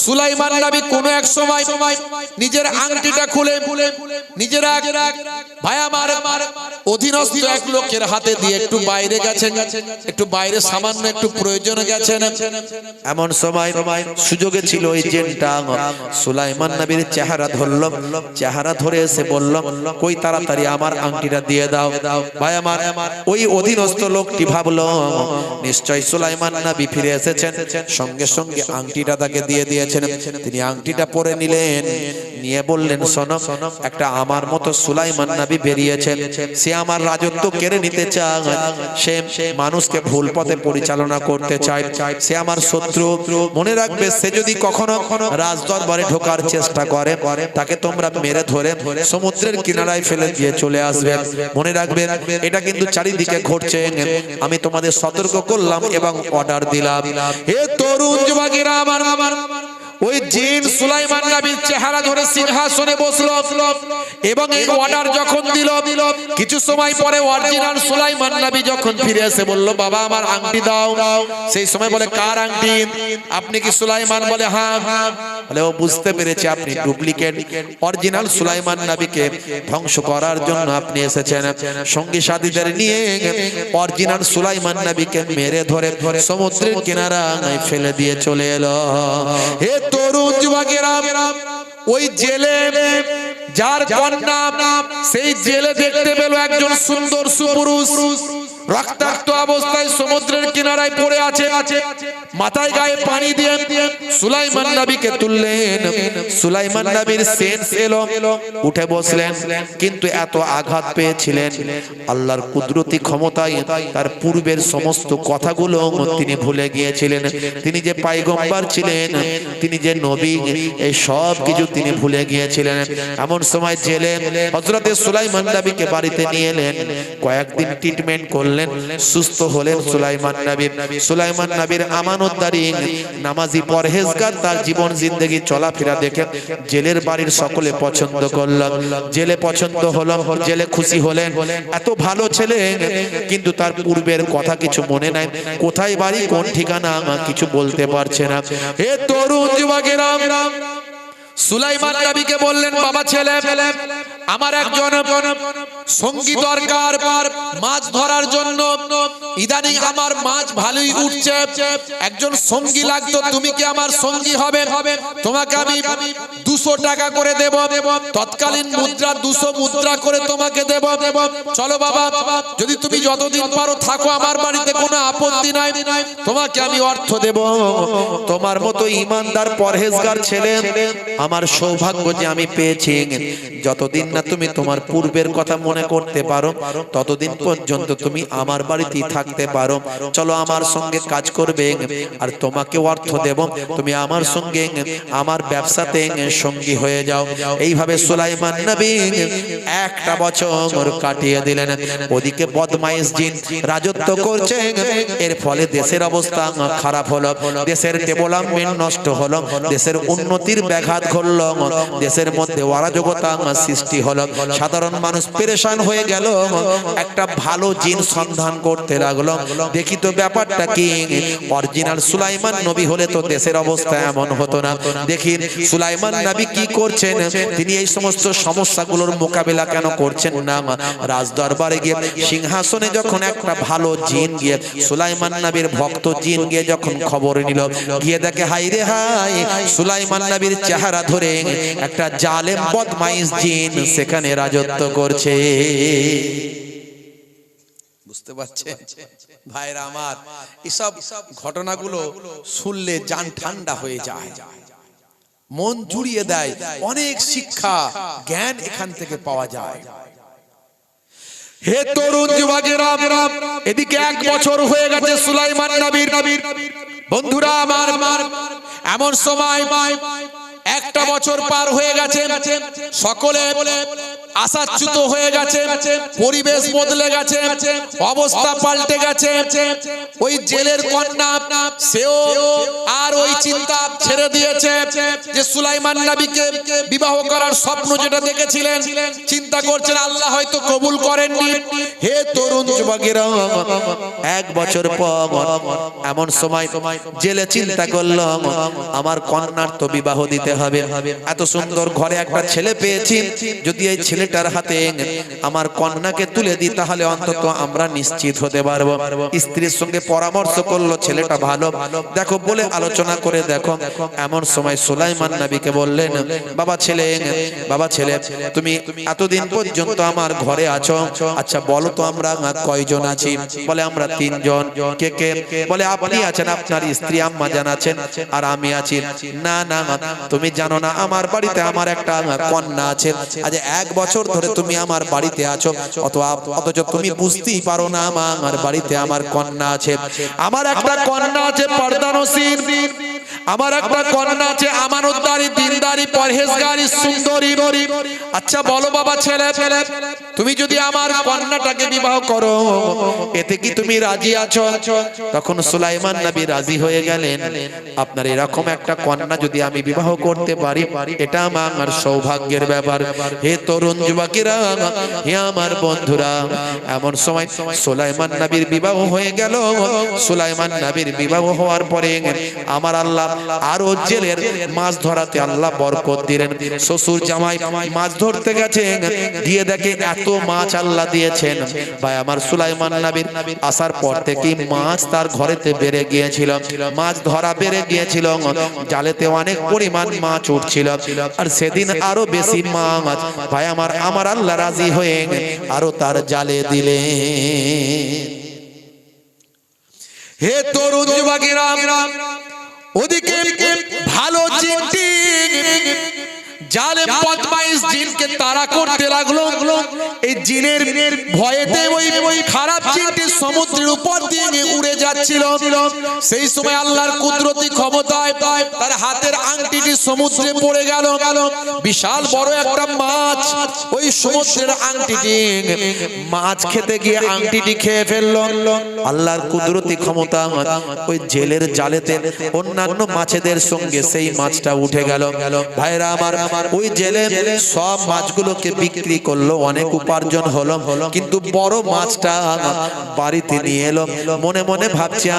সুলাইমান নবী কোন এক সময় নিজের আংটিটা খুলে নিজের ভাই আমার অধীনস্থ এক লোকের হাতে দিয়ে একটু বাইরে গেছেন, একটু বাইরে সামান্য একটু প্রয়োজনে গেছেন। এমন সময় সুযোগে ছিল ওই জেনটা সুলাইমান নবীর চেহারা ধরল, চেহারা ধরে এসে বলল, কই তাড়াতাড়ি আমার আংটিটা দিয়ে দাও। ভাই আমার ওই অধীনস্থ লোকটি ভাবলো নিশ্চয় সুলাইমান নবী ফিরে এসেছেন, সঙ্গে সঙ্গে আংটিটা তাকে দিয়ে দিয়েছেন। তিনি আংটিটা পরে নিলেন, নিয়ে বললেন, শোনো, একটা আমার মতো সুলাইমান নবী বেরিয়েছে, সে আমার রাজত্ব কেড়ে নিতে চায়, সে মানুষকে ভুল পথে পরিচালনা করতে চায়, সে আমার শত্রু। মনে রাখবে, সে যদি কখনো রাজদরবারে ঢোকার চেষ্টা করে তাকে তোমরা মেরে ধরে সমুদ্রের কিনারায় ফেলে দিয়ে চলে আসবে। মনে রাখবে, এটা কিন্তু চারিদিকে ঘটছে। আমি তোমাদের সতর্ক করলাম এবং অর্ডার দিলাম। হে তরুণ যুবকেরা, আমার ওই জিন সুলাইমান নবীর চেহারা ধরে সিংহাসনে বসলো এবং এই অর্ডার যখন দিল, কিছু সময় পরে অরিজিনাল সুলাইমান নবী যখন ফিরে এসে বলল, বাবা আমার আংটি দাও। সেই সময় বলে, কার আংটি? আপনি কি সুলাইমান? বলে হ্যাঁ। বলে ও বুঝতে পেরেছে আপনি ডুপ্লিকেট, অরিজিনাল সুলাইমান নবীকে ধ্বংস করার জন্য আপনি এসেছেন। সঙ্গী সাথীদের নিয়ে অরিজিনাল সুলাইমান নবীকে মেরে ধরে সমুদ্রের কিনারায় ফেলে দিয়ে চলে এলো। হে তরুণ যুবকেরা, ওই জেলে যার কন্যা, সেই জেলে দেখতে পেল একজন সুন্দর সুপুরুষ। রক্তাক্ত অবস্থায় সমুদ্রের কিনারায় পড়ে আছে, মাথায় গায়ে পানি দিয়ে সুলাইমান নবীকে তুললেন। সুলাইমান নবীর সেন্স এলো, উঠে বসলেন, কিন্তু এত আঘাত পেয়েছিলেন আল্লাহর কুদরতি ক্ষমতায় তার পূর্বের সমস্ত কথাগুলো তিনি ভুলে গিয়েছিলেন। তিনি যে পয়গম্বর ছিলেন, তিনি যে নবী, এই সব কিছু তিনি ভুলে গিয়েছিলেন। এমন সময় জেলে হযরতে সুলাইমান নবীকে বাড়িতে নিয়ে এলেন, কয়েকদিন ট্রিটমেন্ট করলেন, সুস্থ হলেন সুলাইমান নবী। সুলাইমান নবীর আমানতদারি, নামাজি, পরহেজগার তার জীবন জিন্দেগি চলাফেরা দেখে জেলের বাড়ির সকলে পছন্দ করল। জেলে পছন্দ হলো, জেলে খুশি হলেন। এত ভালো ছেলে, কিন্তু তার পূর্বের কথা কিছু মনে নাই, কোথায় বাড়ি, কোন ঠিকানা কিছু বলতে পারছে না। হে তরুণ যুবকেরা, সুলাইমান নবীকে বললেন, বাবা ছেলে, আমার একজন সঙ্গী দরকার মাছ ধরার জন্য। ইদানিং আমার মাছ ভালোই উঠছে, একজন সঙ্গী লাগতো, তুমি কি আমার সঙ্গী হবে? তোমাকে আমি 200 টাকা করে দেব, তৎকালীন মুদ্রা 200 মুদ্রা করে তোমাকে দেব। চলো বাবা, যদি তুমি যতদিন পারো থাকো আমার বাড়িতে, কোনো আপত্তি নাই, তোমাকে আমি অর্থ দেব। তোমার মতো ইমানদার পরহেজগার ছেলে আমার সৌভাগ্য যে আমি পেয়েছি। যতদিন না তুমি তোমার পূর্বের কথা মনে করতে পারো, ততদিন পর্যন্ত তুমি আমার বাড়িতেই থাকতে পারো। চলো আমার সঙ্গে কাজ করবে, আর তোমাকে অর্থ দেব, তুমি আমার সঙ্গে আমার ব্যবসাতে সঙ্গী হয়ে যাও। এইভাবে সুলাইমান নবী 1টা বছর কাটিয়ে দিলেন। ওদিকে বদমাইশ জিন রাজত্ব করছে, এর ফলে দেশের অবস্থা খারাপ হলো, দেশের ডেভেলপমেন্ট নষ্ট হলো, দেশের উন্নতির ব্যাঘাত ঘটল, দেশের মধ্যে অরাজকতা সৃষ্টি হলো, সাধারণ মানুষ পেরেশান হয়ে গেল। একটা ভালো জিন সন্ধান করতে লাগলো, দেখি তো ব্যাপারটা কি। অরিজিনাল সুলাইমান নবী হলে তো দেশের অবস্থা এমন হতো না। দেখি সুলাইমান নবী কি করছেন, তিনি এই সমস্ত সমস্যাগুলোর মোকাবেলা কেন করছেন না। রাজদরবারে গিয়ে সিংহাসনে যখন একটা ভালো জিন গিয়ে, সুলাইমান নবীর ভক্ত জিন গিয়ে যখন খবর নিল, গিয়ে দেখে হাই রে হাই, সুলাইমান নবীর চেহারা ধরে একটা জালেম বদমাইশ জিন সেখানে রাজত্ব করছে। বুঝতে পারছে ভাইরা আমার, এসব ঘটনাগুলো শুনলে জান ঠান্ডা হয়ে যায়, মন জুড়িয়ে দেয়, অনেক শিক্ষা জ্ঞান এখান থেকে পাওয়া যায়। হে তরুণ যুবকেরা, এদিকে 1 বছর হয়ে গেছে সুলাইমান নবীর। বন্ধুরা আমার, এমন সময় 1টা বছর পার হয়ে গেছে, সকলে আশাচ্যুত হয়ে গেছে, পরিবেশ বদলে গেছে, অবস্থা পাল্টে গেছে। ওই জেলের কন্যা সেও আর ওই চিন্তা ছেড়ে দিয়েছে যে সুলাইমান নবীকে বিবাহ করার স্বপ্ন যেটা দেখেছিলেন, চিন্তা করছেন আল্লাহ হয়তো কবুল করেননি। হে তরুণ যুবকেরা, 1 বছর পর এমন সময় জেলে চিন্তা করল, আমার কন্যার তো বিবাহ দিতে হবে। এত সুন্দর ঘরে একটা ছেলে পেয়েছি, যদি এই ছেলেটার হাতে আমার কন্যাকে তুলে দিই তাহলে অন্তত আমরা নিশ্চিত হতে পারবো। স্ত্রীর সঙ্গে পরামর্শ করলো, ছেলেটা ভালো দেখো বলে আলোচনা করে দেখো। এমন সময় সুলাইমান নবীকে বললেন, বাবা ছেলে, তুমি এতদিন পর্যন্ত আমার ঘরে আছো, আচ্ছা বলো তো আমরা কয়জন আছি? বলে আমরা 3 জন। কে কে? বলে আপনি আছেন, আপনার স্ত্রী আম্মা জান আছেন, আর আমি আছি। না না, তুমি জানো না আমার বাড়িতে আমার একটা কন্যা আছে। আজ 1 বছর ধরে তুমি আমার বাড়িতে আছো, অথচ তুমি বুঝতেই পারো না আমার বাড়িতে আমার কন্যা আছে। আমার একটা কন্যা আছে পর্দানসীন, আমার একটা কন্যা আছে আমানতদারি, দিনদারি, পরহেজগারি, সুন্দরী। আচ্ছা বলো বাবা ছেলে, তুমি যদি আমার কন্যাটাকে বিবাহ করো, এতে কি তুমি রাজি আছো? তখন সুলাইমান নবী রাজি হয়ে গেলেন। আপনার এরকম একটা কন্যা যদি আমি বিবাহ করতে পারি, এটা আমার সৌভাগ্যের ব্যাপার। হে তরুণ যুবকেরা, হে আমার বন্ধুরা, এমন সময় সুলাইমান নবীর বিবাহ হয়ে গেল। সুলাইমান নবীর বিবাহ হওয়ার পরে আমার আল্লাহ আরো জেলের মাছ ধরাতে আল্লাহ বরকত দিলেন। শ্বশুর জামাই মাছ ধরতে গেছে, গিয়ে দেখে এত মাছ আল্লাহ দিয়েছেন। ভাই আমার সুলাইমান নবীর আসার পর থেকে মাছ তার ঘরেতে বেড়ে গিয়েছিল, মাছ ধরা বেড়ে গিয়েছিল, জালেতে অনেক পরিমাণ মাছ উঠছিল। আর সেদিন আরো বেশি মাছ ভাই আমার আল্লাহ রাজি হয়ে আরো তার জালে দিলেন। হে তরুণ যুবকেরা, ওদিকে ভালো জিনটি জালেম বদমাইশ জিনকে তাড়া করতে লাগলো। এই জিনের ভয়েতে ওই খারাপ জিনটি সমুদ্রের উপর দিয়ে উড়ে যাচ্ছিল। সেই সময় আল্লাহর কুদরতি ক্ষমতায় তার হাতের আংটিটি সমুদ্রে পড়ে গেল। বিশাল বড় একটা মাছ ওই সমুদ্রের আংটিটি মাছ খেতে গিয়ে আংটিটি খেয়ে ফেললো। আল্লাহর কুদরতি ক্ষমতা, ওই জেলের জালেতে অন্যান্য মাছেদের সঙ্গে সেই মাছটা উঠে গেল। ভাইরা আমার, ওই জেলে সব মাছগুলোকে বিক্রি করলো, অনেক উপার্জন হলো, কিন্তু বড় মাছটা বাড়িতে নিয়ে এলো। মনে মনে ভাবছে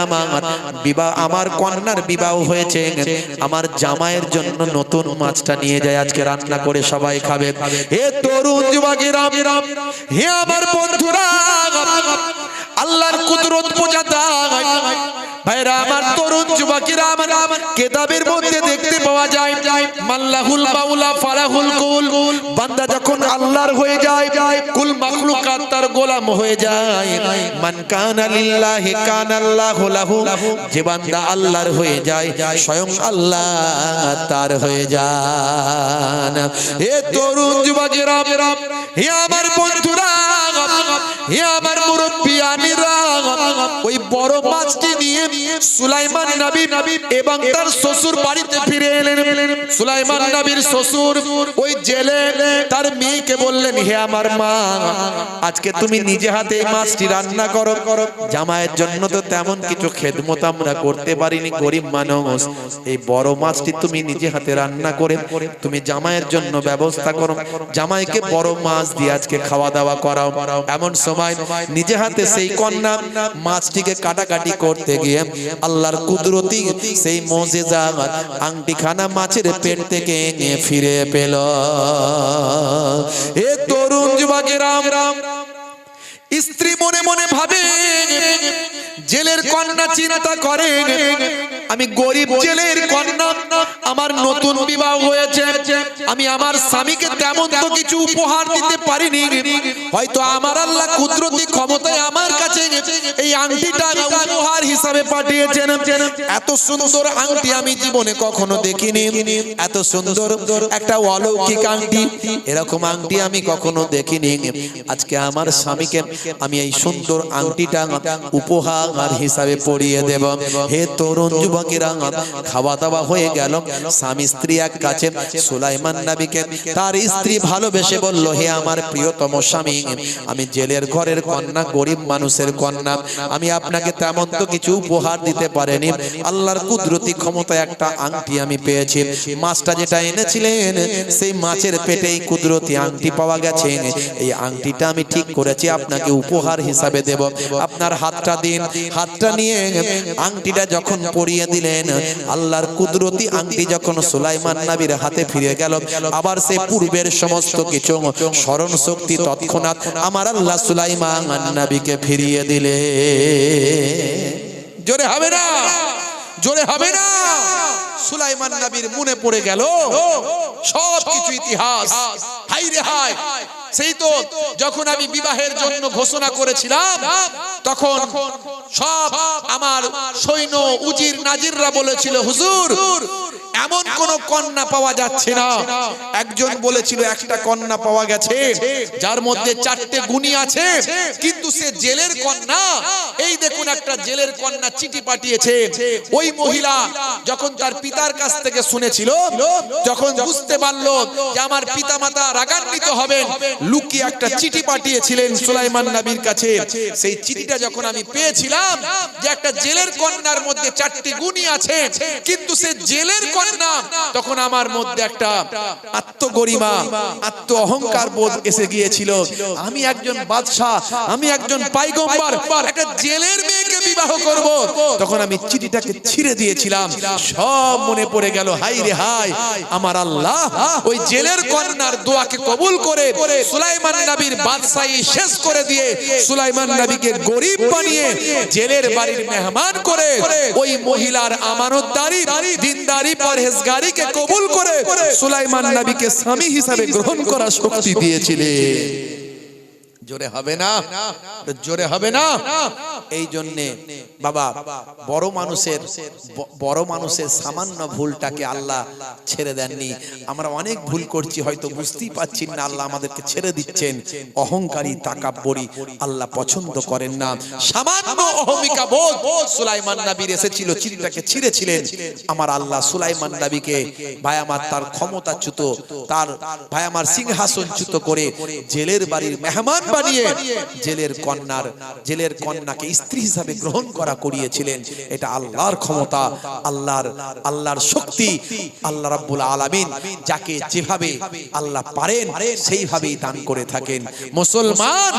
আমার কন্যার বিবাহ হয়েছে, আমার জামাইয়ের জন্য নতুন মাছটা নিয়ে যায়, আজকে রান্না করে সবাই খাবে। হে তরুণ যুবকেরা, হে আমার বন্ধুরা, আল্লাহর কুদরত বোঝাতে ভাইরা আমার, তরুণ যুবকেরা আমার, কিতাবের মধ্যে দেখতে পাওয়া যায় মাল্লাহুল মাওলা ফারাহুল কুল। বান্দা যখন আল্লাহর হয়ে যায়, কুল মাখলুকাত তার গোলাম হয়ে যায়। মান কানা লিল্লাহি কানা আল্লাহু লাহু। যে বান্দা আল্লাহর হয়ে যায়, স্বয়ং আল্লাহ তার হয়ে যান। হে তরুণ যুবকেরা, হে আমার বন্ধুরা, হে আমার মুরব্বিয়ানিরা, ওই বড় মাছটি নিয়ে সুলাইমান নবী এবং তার শ্বশুর বাড়িতে ফিরে এলেন। সুলাইমান নবীর শ্বশুর ওই জেলে তার মেয়েকে বললেন, হে আমার মা, আজকে তুমি নিজে হাতে এই মাছটি রান্না করো। জামাইয়ের জন্য তো তেমন কিছু খেদমত আমরা করতে পারিনি, গরিব মানুষ, এই বড় মাছটি তুমি নিজে হাতে রান্না করে তুমি জামাইয়ের জন্য ব্যবস্থা করো, জামাইকে বড় মাছ দিয়ে আজকে খাওয়া দাওয়া করাও। এমন সময় নিজে হাতে সেই কন্যা মাছটিকে কাটাকাটি করতে গিয়ে আল্লাহর কুদরতি সেই মুজিজা আংটিখানা মাছের পেট থেকে ফিরে পেল। এ তরুণ যুবকেরা, স্ত্রী মনে মনে ভাবে, জেলের কন্যা চিন্তা করে, আমি গরিব জেলের কন্যা, আমার নতুন বিবাহ হয়েছে, আমি আমার স্বামীকে তেমন তো কিছু উপহার দিতে পারিনি, হয়তো আমার আল্লাহ কুদরতি ক্ষমতায় আমার কাছে এই আংটিটা উপহার হিসাবে পাঠিয়েছেন। এত সুন্দর আংটি আমি জীবনে কখনো দেখিনি, এত সুন্দর একটা অলৌকিক আংটি, এরকম আংটি আমি কখনো দেখিনি। আজকে আমার স্বামীকে আমি এই সুন্দর আংটিটা উপহার হিসাবে পরিয়ে দেব। হে তরুণ যুবকেরা, খাওয়া দাওয়া হয়ে গেল। স্বামী স্ত্রী এক কাছে, সুলাইমান নবীকে তার স্ত্রী ভালোবেসে বলল, হে আমার প্রিয়তম স্বামী, আমি জেলের ঘরের কন্যা, গরিব মানুষের কন্যা, আমি আপনাকে তেমন তো কিছু উপহার দিতে পারিনি, আল্লাহর কুদরতি ক্ষমতায় একটা আংটি আমি পেয়েছি। মাছটা যেটা এনেছিলেন, সেই মাছের পেটে এই কুদরতি আংটি পাওয়া গেছে। এই আংটিটা আমি ঠিক করেছি, আপনাকে উপহার হিসাবে দেব। আপনার হাতটা দিন। হাতটা নিয়ে আংটিটা যখন পরিয়ে দিলেন, আল্লাহর কুদরতি আংটি যখন সুলাইমান নবীর হাতে ফিরে গেল, আবার সে পূর্বের সমস্ত কিছু স্মরণ শক্তি তৎক্ষণাৎ আমার আল্লাহ সুলাইমান নবীকে ফিরিয়ে দিলে। জোরে হবে না, জোরে হবে না। সুলাইমান নবীর মনে পড়ে গেল সব কিছু ইতিহাস। হাই রে হাই, সেই তো যখন আমি বিবাহের জন্য ঘোষণা করেছিলাম, তখন সব আমার সৈন্য উজির নাজিররা বলেছিল, হুজুর এমন কোন কন্যা পাওয়া যাচ্ছে না। একজন বলেছিল একটা কন্যা পাওয়া গেছে যার মধ্যে 4টে গুণী আছে, কিন্তু সে জেলের কন্যা। এই দেখুন, একটা জেলের কন্যা চিঠি পাঠিয়েছে। ওই মহিলা যখন তার পিতার কাছ থেকে শুনেছিল, যখন বুঝতে পারলো যে আমার পিতামাতা রাগান্বিত হবেন, লুকিয়ে একটা চিঠি পাঠিয়েছিলেন সুলাইমান নবীর কাছে। সেই চিঠিটা যখন আমি পেয়েছিলাম যে একটা জেলের কন্যার মধ্যে 4টি গুণী আছে, কিন্তু সে জেলের কন্যা, তখন আমার মধ্যে একটা আত্মগরিমা, আত্ম অহংকার বোধ এসে গিয়েছিল। আমি একজন বাদশাহ, আমি একজন পয়গম্বর, একটা জেলের মেয়েকে বিবাহ করব। তখন আমি চিঠিটাকে ছিঁড়ে দিয়েছিলাম। সব মনে পড়ে গেল। হাই রে হাই, আমার আল্লাহ ওই জেলের কন্যার দোয়াকে কবুল করে সুলাইমান নবীর বাদশাহী শেষ করে দিয়ে সুলাইমান নবীকে গরিব বানিয়ে জেলের বাড়ির মেহমান করে ওই মহিলার আমানতদারি, দিনদারি, পরহেজগারিকে কবুল করে সুলাইমান নবীকে স্বামী হিসাবে গ্রহণ করার শক্তি দিয়েছিলেন। জোরে হবে না, জোরে হবে না। এই জন্যে বাবা বড় মানুষের সামান্য ভুলটাকে আল্লাহ ছেড়ে দেননি। আমরা অনেক ভুল করছি, হয়তো বুঝতেই পারছি না, আল্লাহ আমাদেরকে ছেড়ে দিচ্ছেন। অহংকারী তাকাব্বরি আল্লাহ পছন্দ করেন না। সামান্য অহমিকা বোধ সুলাইমান নবীর এসেছিল, চিঠিটাকে ছিঁড়েছিলেন। আমার আল্লাহ সুলাইমান নবীকে ভাই আমার তার ক্ষমতাচ্যুত, তার ভাই আমার সিংহাসনচ্যুত করে জেলের বাড়ির মেহমান বানিয়ে জেলের কন্যাকে স্ত্রী হিসাবে গ্রহণ করিয়েছিলেন। এটা আল্লাহর ক্ষমতা, আল্লাহর শক্তি। আল্লাহ রাব্বুল আলামিন যাকে যেভাবে আল্লাহ পারেন সেইভাবেই দান করে থাকেন। মুসলমান,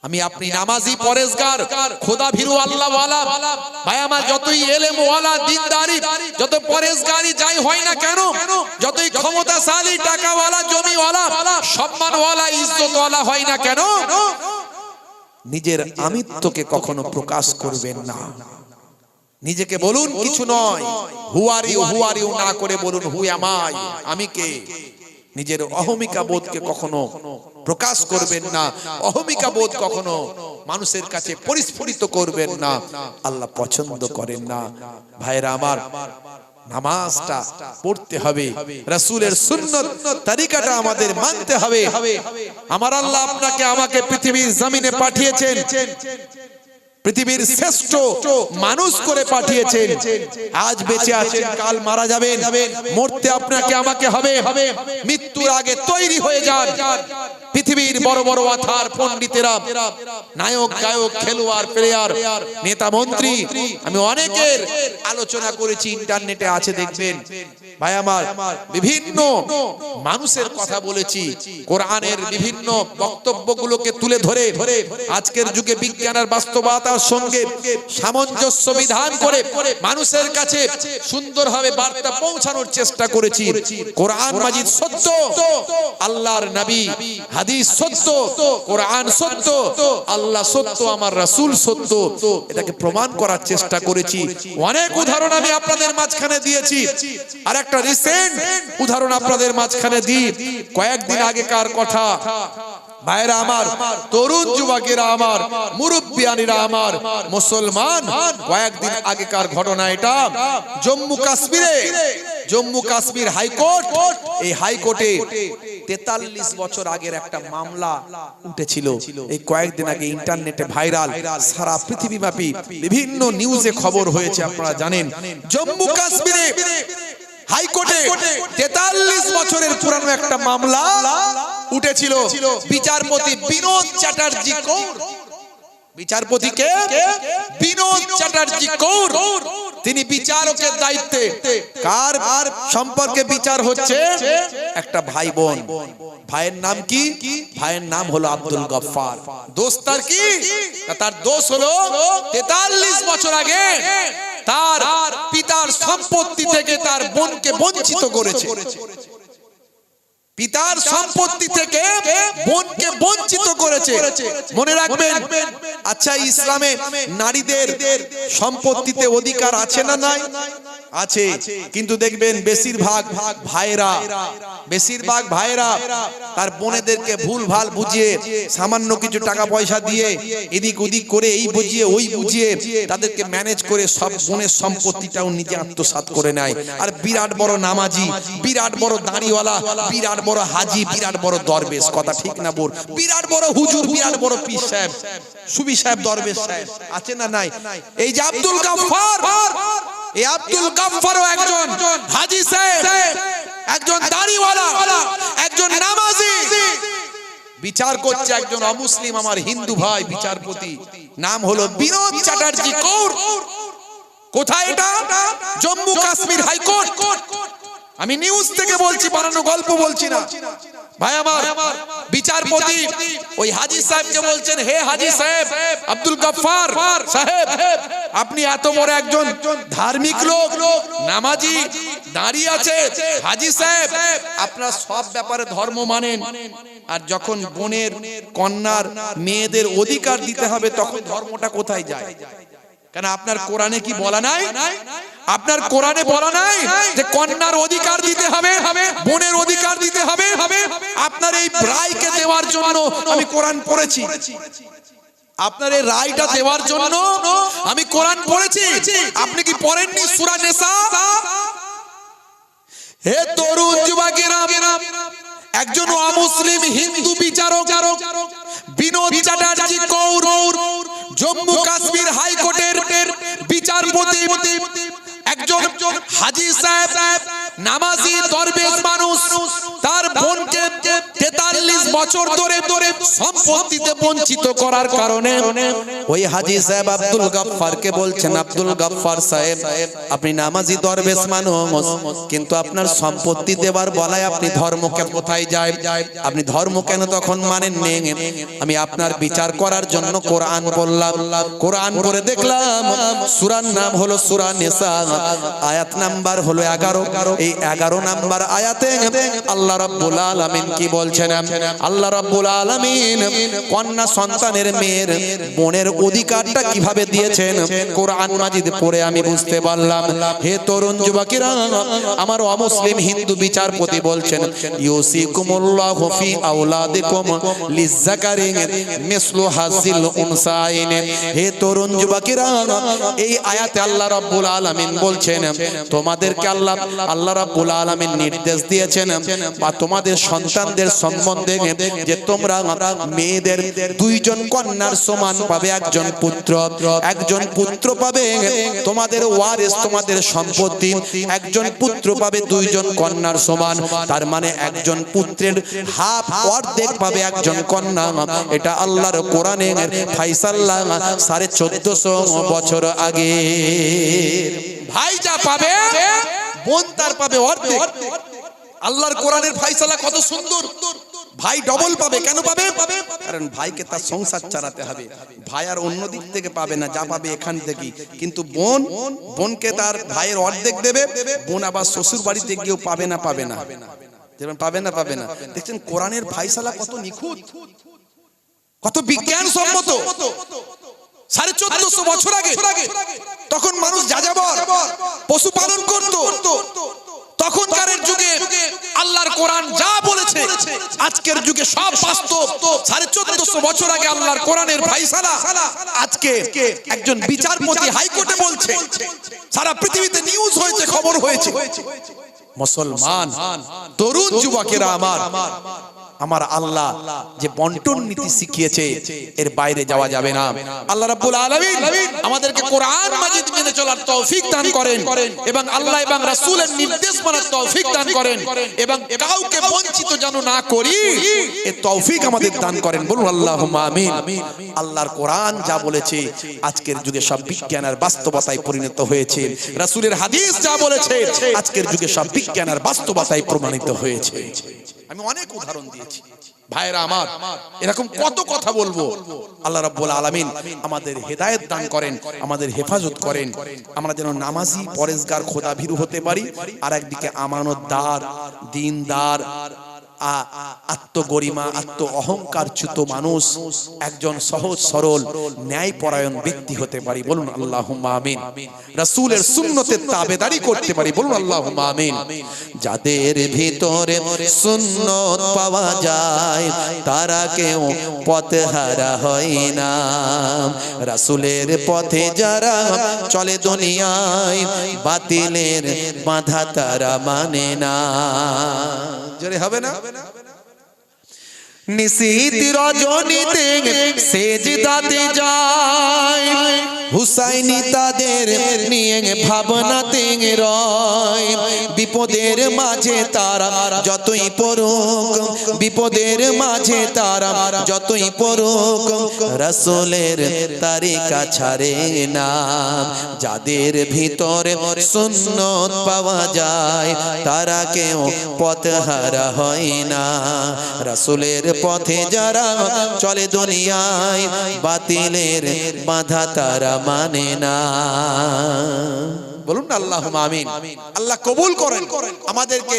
আমি আপনি নামাজি, পরেজগার, খোদা ভীরু, আল্লাহ ওয়ালা ভাই আমার, যতই এলেম ওয়ালা, দিনদারি, যত পরেজগারি যাই হয় না কেন, যতই ক্ষমতাশালী, টাকাওয়ালা, জমিওয়ালা, সম্মানওয়ালা, ইজ্জতওয়ালা হয় না কেন, নিজের আমিত্বকে কখনো প্রকাশ করবেন না। নিজেকে বলুন কিছু নয়, হু আর ইউ না করে বলুন হু এম আই, আমি কে। নিজের অহমিকা বোধকে কখনো প্রকাশ করবেন না, অহমিকা বোধ কখনো মানুষের কাছে পরিস্ফুটিত করবেন না, আল্লাহ পছন্দ করেন না। ভাইরা আমার, নামাজটা পড়তে হবে, রাসূলের সুন্নাত তরিকাটা আমাদের মানতে হবে। আমার আল্লাহ আপনাকে আমাকে পৃথিবীর জমিনে পাঠিয়েছেন, পৃথিবীর শ্রেষ্ঠ মানুষ করে পাঠিয়েছেন। আজ বেঁচে আছেন, কাল মারা যাবেন, মরতে আপনাকে আমাকে হবে। মৃত্যুর আগে তৈরি হয়ে যান। পৃথিবীর বড় বড় আথার পণ্ডিতেরা, নায়ক, গায়ক, খেলোয়াড়, প্লেয়ার, নেতা, মন্ত্রী, আমি অনেকের আলোচনা করেছি, ইন্টারনেটে আছে, দেখবেন ভাই আমার। বিভিন্ন মানুষের কথা বলেছি, কোরআনের বিভিন্ন বক্তব্যগুলোকে তুলে ধরে আজকের যুগে বিজ্ঞানের বাস্তবতার সঙ্গে সামঞ্জস্য বিধান করে মানুষের কাছে সুন্দরভাবে বার্তা পৌঁছানোর চেষ্টা করেছি। কোরআন মাজিদ সত্য, আল্লাহর নবী হাদিস সত্য, কোরআন সত্য, আল্লাহ সত্য, আমার রাসূল সত্য, এটাকে প্রমাণ করার চেষ্টা করেছি। অনেক উদাহরণ আমি আপনাদের মাঝখানে দিয়েছি, আর একটা রিসেন্ট উদাহরণ আপনাদের মাঝখানে দিই। কয়েকদিন আগেকার কথা, ভাইরা আমার, তরুণ যুবকেরা আমার, মুরব্বিয়ানিরা আমার, মুসলমান, কয়েকদিন আগেকার ঘটনা এটা। জম্মু কাশ্মীর হাইকোর্ট, এই হাইকোর্টে 43 বছর আগের একটা মামলা উঠেছিল। এই কয়েকদিন আগে ইন্টারনেটে ভাইরাল, সারা পৃথিবীব্যাপী বিভিন্ন নিউজে খবর হয়েছে, আপনারা জানেন। জম্মু কাশ্মীরে হাইকোর্টে 43 বছরের পুরানো একটা মামলা উঠেছিল। বিচারপতি বিনোদ চ্যাটার্জি কৌর, বিচারপতি কে? বিনোদ চ্যাটার্জি কৌর। তিনি বিচারকের দায়িত্বে। কার সম্পর্কে বিচার হচ্ছে? একটা ভাই বোন। ভাইয়ের নাম কি? ভাইয়ের নাম হলো আব্দুল গফফার। দোষ তার কি? তার দোষ হলো 43 বছর আগে তার পিতার সম্পত্তি থেকে তার বোনকে বঞ্চিত করেছে। পিতার সম্পত্তি থেকে বোনকে বঞ্চিত করেছে। মনে রাখবেন। আচ্ছা, ইসলামে নারীদের সম্পত্তিতে অধিকার আছে না নাই? আছে, কিন্তু দেখবেন বেশিরভাগ ভাইরা তার বোনেদেরকে ভুল ভাল বুঝিয়ে, সামান্য কিছু টাকা পয়সা দিয়ে, এদিক ওদিক করে, এই বুঝিয়ে ওই বুঝিয়ে তাদেরকে ম্যানেজ করে সব বোনের সম্পত্তিটাও নিজে আত্মসাৎ করে নেয়। আর বিরাট বড় নামাজি, বিরাট বড় দাড়িওয়ালা, বিরাট বড় হাজি, বিরাট বড় দরবেশ, কথা ঠিক না বল? বিরাট বড় হুজুর, বিরাট বড় পীর সাহেব, সুবি সাহেব, দরবেশ সাহেব আছে না নাই? এই যে আব্দুল গফফার, এই আব্দুল গফফারও একজন হাজি সাহেব, একজন দাড়িওয়ালা, একজন নামাজি। বিচার করছে একজন অমুসলিম আমার হিন্দু ভাই বিচারপতি, নাম হলো বিনোদ চ্যাটার্জি কৌর। কোথায় এটা? জম্মু কাশ্মীর হাইকোর্ট। আমি নিউজ থেকে বলছি, বানানো গল্প বলছি না ভাই আমার। বিচারপতি ওই হাজি সাহেবকে বলছেন, হে হাজি সাহেব, আব্দুল গফফার সাহেব, আপনি এত বড় একজন ধার্মিক লোক, নামাজি, দাঁড়িয়ে আছে, হাজি সাহেব, আপনার সব ব্যাপারে ধর্ম মানেন, আর যখন বোনের, কন্যার, মেয়েদের অধিকার দিতে হবে তখন ধর্মটা কোথায় যায়? কেন আপনার কোরআনে কি বলা নাই? আপনার কোরআনে বলা নাই যে কন্যার অধিকার দিতে হবে, বোনের অধিকার দিতে হবে? আপনার এই রায়কে দেওয়ার জন্য আমি কোরআন পড়েছি, আপনার এই রায়টা দেওয়ার জন্য আমি কোরআন পড়েছি। আপনি কি পড়েননি সূরা নিসা? হে তরুণ যুবকেরা, একজন অমুসলিম হিন্দু বিচারক বিনোদ চ্যাটার্জি কৌর জম্মু কাশ্মীর হাইকোর্টের বিচারপতি, একজন হাজী সাহেব নামাজি দরবেশ মানুষ, তার বোনকে 43 বছর ধরে সম্পত্তিতে বঞ্চিত করার কারণে ওই হাজী সাহেব আব্দুল গাফফারকে বলছেন, আব্দুল গাফফার সাহেব আপনি নামাজি দরবেশ মানুষ, কিন্তু আপনার সম্পত্তি দেবার বলায় আপনি ধর্মকে কোথায় যায়, আপনি ধর্ম কেন তখন মানেন নি? আমি আপনার বিচার করার জন্য কোরআন পড়লাম, কোরআন পড়ে দেখলাম সূরার নাম হলো সূরা নিসা, আয়াত নাম্বার হলো 11। এই 11 নাম্বার আয়াতে আল্লাহ রাব্বুল আলামিন কি বলছেন? আল্লাহ রাব্বুল আলামিন কন্যা সন্তানের মেয়ের বোনের অধিকারটা কিভাবে দিয়েছেন কোরআন মাজিদ পড়ে আমি বুঝতে পারলাম। হে তরুণ যুবকেরা, আমার অমুসলিম হিন্দু বিচারপতি বলছেন ইউসিকুমুল্লাহু ফি আওলাদিকুম লিযাকারি মিসলু হাযিল উনসাইন। হে তরুণ যুবকেরা, এই আয়াতে আল্লাহ রাব্বুল আলামিন বলছেন তোমাদেরকে আল্লাহ রাব্বুল আলামিন নির্দেশ দিয়েছেন বা তোমাদের সন্তানদের সম্বন্ধে যে তোমরা মেয়েদের 2 জন কন্যার সমান পাবে, একজন পুত্র পাবে তোমাদের ওয়ারিস, তোমাদের সম্পত্তি, একজন পুত্র পাবে 2 জন কন্যার সমান, তার মানে একজন পুত্রের হাফ অর্ধেক পাবে একজন কন্যা। এটা আল্লাহর কোরআনের ফয়সালা 1450 বছর আগে। ভাই যা পাবে বোন তার পাবে অর্ধেক। আল্লাহর কোরআনের ফয়সালা কত সুন্দর। ভাই ডবল পাবে। কেন পাবে? কারণ ভাইকে তার সংসার চালাতে হবে, ভাই আর অন্য দিক থেকে পাবে না, যা পাবে এখান থেকে। কিন্তু বোনকে তার ভাইয়ের অর্ধেক দেবে, বোন আবার শ্বশুর বাড়িতে গিয়েও পাবে না। দেখছেন কোরআনের ফয়সালা কত নিখুঁত, কত বিজ্ঞানসম্মত। 1450 বছর আগে তখন মানুষ যাযাবর পশুপালন করত। তখনকার যুগে আল্লাহর কোরআন যা বলেছে আজকের যুগে সব বাস্তব। 1450 বছর আগে আল্লাহর কোরআনের ফয়সালা আজকে একজন বিচারপতি হাইকোর্টে বলছে, সারা পৃথিবীতে নিউজ হয়েছে, খবর হয়েছে। মুসলমান তরুণ যুবকেরা, আমার আল্লাহ যে বন্টন নীতি শিখিয়েছে এর বাইরে যাওয়া যাবে না। আল্লাহ রাব্বুল আলামিন আমাদেরকে কোরআন মাজিদ মেনে চলার তৌফিক দান করেন এবং আল্লাহ এবং রাসূলের নির্দেশ মানার তৌফিক দান করেন এবং কাউকে বঞ্চিত যেন না করি এই তৌফিক আমাদের দান করেন। বলুন আল্লাহুম্মা আমিন। আল্লাহর কোরআন যা বলেছে আজকের যুগে সব বিজ্ঞান আর বাস্তবতায় পরিণত হয়েছে। রাসূলের হাদিস যা বলেছে আজকের যুগে সব বিজ্ঞান আর বাস্তবতায় প্রমাণিত হয়েছে। আমি অনেক উদাহরণ দিয়েছি ভাইরা আমার, এরকম কত কথা বলবো। আল্লাহ রাব্বুল আলামিন আমাদের হেদায়েত দান করেন, আমাদের হেফাজত করেন, আমরা যেন নামাজি পরেজগার খোদাভীরু হতে পারি, আর একদিকে আমানতদার, দ্বীনদার, আত্মগরিমা, আত্ম অহংকারচ্যুত মানুষ, একজন সহজ সরল ন্যায়পরায়ণ ব্যক্তি হতে পারি। বলুন আল্লাহুম্মা আমিন। রাসূলের সুন্নতের তাবেদারি করতে পারি। বলুন আল্লাহুম্মা আমিন। যাদের ভিতরে সুন্নত পাওয়া যায় তারা কেউ পথহারা হয় না। রাসূলের পথে যারা চলে দুনিয়ায় বাতিলের বাধা তারা মানে না। জোরে হবে না? নিশীত রজনীতে সেজদাতে যায়, হুসাইনি তাদের নিয়ে ভাবনাতে রয়। বিপদের মাঝে তারা যতই পড়ুক, বিপদের মাঝে তারা যতই পড়ুক, রাসূলের তরিকা ছাড়ে না। যাদের ভিতরে সুন্নত পাওয়া যায় তারা কেউ পথহারা হয় না। রাসূলের পথে যারা চলে দুনিয়ায় বাতিলের বাধা তারা মানে না। বলুন না আল্লাহুম্মা আমিন। আল্লাহ কবুল করেন, আমাদেরকে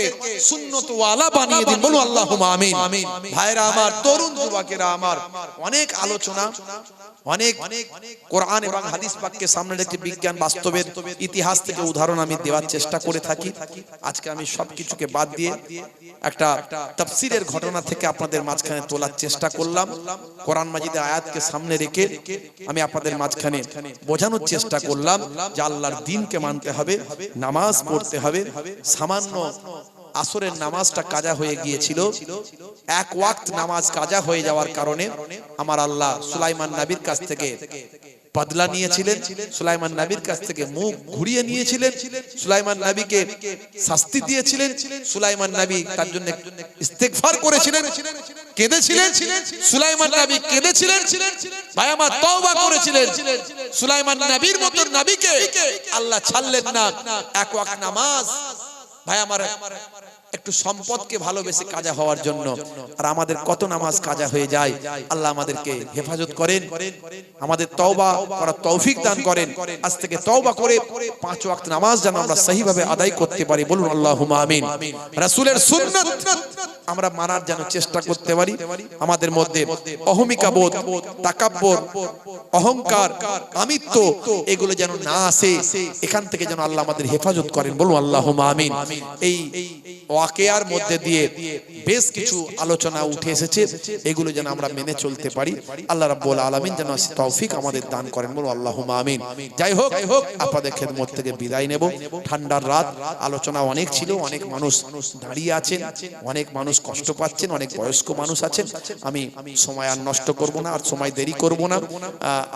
সুন্নত ওয়ালা বানিয়ে দিন, বলুন আল্লাহুম্মা আমিন। ভাইরা আমার, তরুণ যুবকেরা আমার, অনেক আলোচনা, অনেক কোরআন এবং হাদিস পাককে সামনে রেখে বিজ্ঞান বাস্তবের ইতিহাস থেকে উদাহরণ আমি দেওয়ার চেষ্টা করে থাকি। আজকে আমি সবকিছুকে বাদ দিয়ে একটা তাফসীরের ঘটনা থেকে আপনাদের মাঝখানে তোলার চেষ্টা করলাম। কোরআন মাজিদের আয়াতকে সামনে রেখে আমি আপনাদের মাঝখানে বোঝানোর চেষ্টা করলাম যে আল্লাহর দ্বীনকে মানতে হবে, নামাজ পড়তে হবে। সামান্য আসরের নামাজটা কাজা হয়ে গিয়েছিল, এক ওয়াক্ত নামাজ কাজা হয়ে যাওয়ার কারণে আমার আল্লাহ সুলাইমান নবীর কাছ থেকে বদলা নিয়েছিলেন, সুলাইমান নবীর কাছ থেকে মুখ ঘুরিয়ে নিয়েছিলেন, সুলাইমান নবীকে শাস্তি দিয়েছিলেন। সুলাইমান নবী তার জন্য ইস্তেগফার করেছিলেন, কেঁদেছিলেন। সুলাইমান নবী কেঁদেছিলেন, ভাই আমার তওবা করেছিলেন। সুলাইমান নবীর মতো নবীকে আল্লাহ ছাড়লেন না। এক ওয়াক্ত নামাজ, ভাই আমার একটু সম্পদকে ভালোবেসে কাজা হওয়ার জন্য, আর আমাদের কত নামাজ কাজা হয়ে যায়। আল্লাহ আমাদেরকে হেফাজত করেন, আমাদের তওবা করার তৌফিক দান করেন। আজ থেকে তওবা করে 5 ওয়াক্ত নামাজ যেন আমরা সহিভাবে আদায় করতে পারি, বলুন আল্লাহুম্মা আমিন। রাসূলের সুন্নাত আমরা মানার যেন চেষ্টা করতে পারি। আমাদের মধ্যে অহমিকা বোধ, তাকাব্বুর, অহংকার, আমিত্ব এগুলো যেন না আসে। এখান থেকে যেন আল্লাহ আমাদের হেফাজত করেন, বলুন আল্লাহুম্মা আমিন। এই ওয়াকিয়ার মধ্যে দিয়ে বেশ কিছু আলোচনা উঠে এসেছে, এগুলো যেন আমরা মেনে চলতে পারি। আল্লাহ রাব্বুল আলামিন যেন তৌফিক আমাদের দান করেন, বলুন আল্লাহুম্মা আমিন। যাই হোক, আপনাদের খেদমত থেকে বিদায় নেব। ঠান্ডার রাত, আলোচনা অনেক ছিল, অনেক মানুষ দাঁড়িয়ে আছেন, অনেক মানুষ কষ্ট পাচ্ছেন, অনেক বয়স্ক মানুষ আছেন। আমি সময় আর নষ্ট করব না, আর সময় দেরি করব না।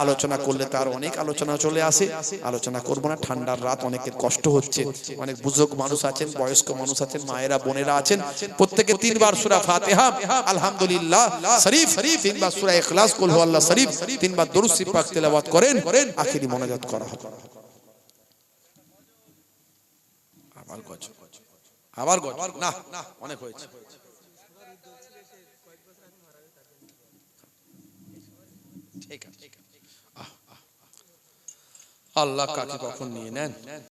আলোচনা করলে তার অনেক আলোচনা চলে আসে, আলোচনা করব না। ঠান্ডার রাত, অনেকের কষ্ট হচ্ছে, অনেক বুজুর্গ মানুষ আছেন, বয়স্ক মানুষ আছেন, মায়েরা বোনেরা আছেন। প্রত্যেকে 3 বার সূরা ফাতিহা, আলহামদুলিল্লাহ শরীফ, 3 বার সূরা ইখলাস, কুল হুয়াল্লাহ শরীফ, 3 বার দরুদ শরীফ পাক তেলাওয়াত করেন, আখিরি মোনাজাত করা হবে। আবার গজ না, অনেক হয়েছে। ঠিক আছে, আল্লাহ কাকে কখন নিয়ে নেন।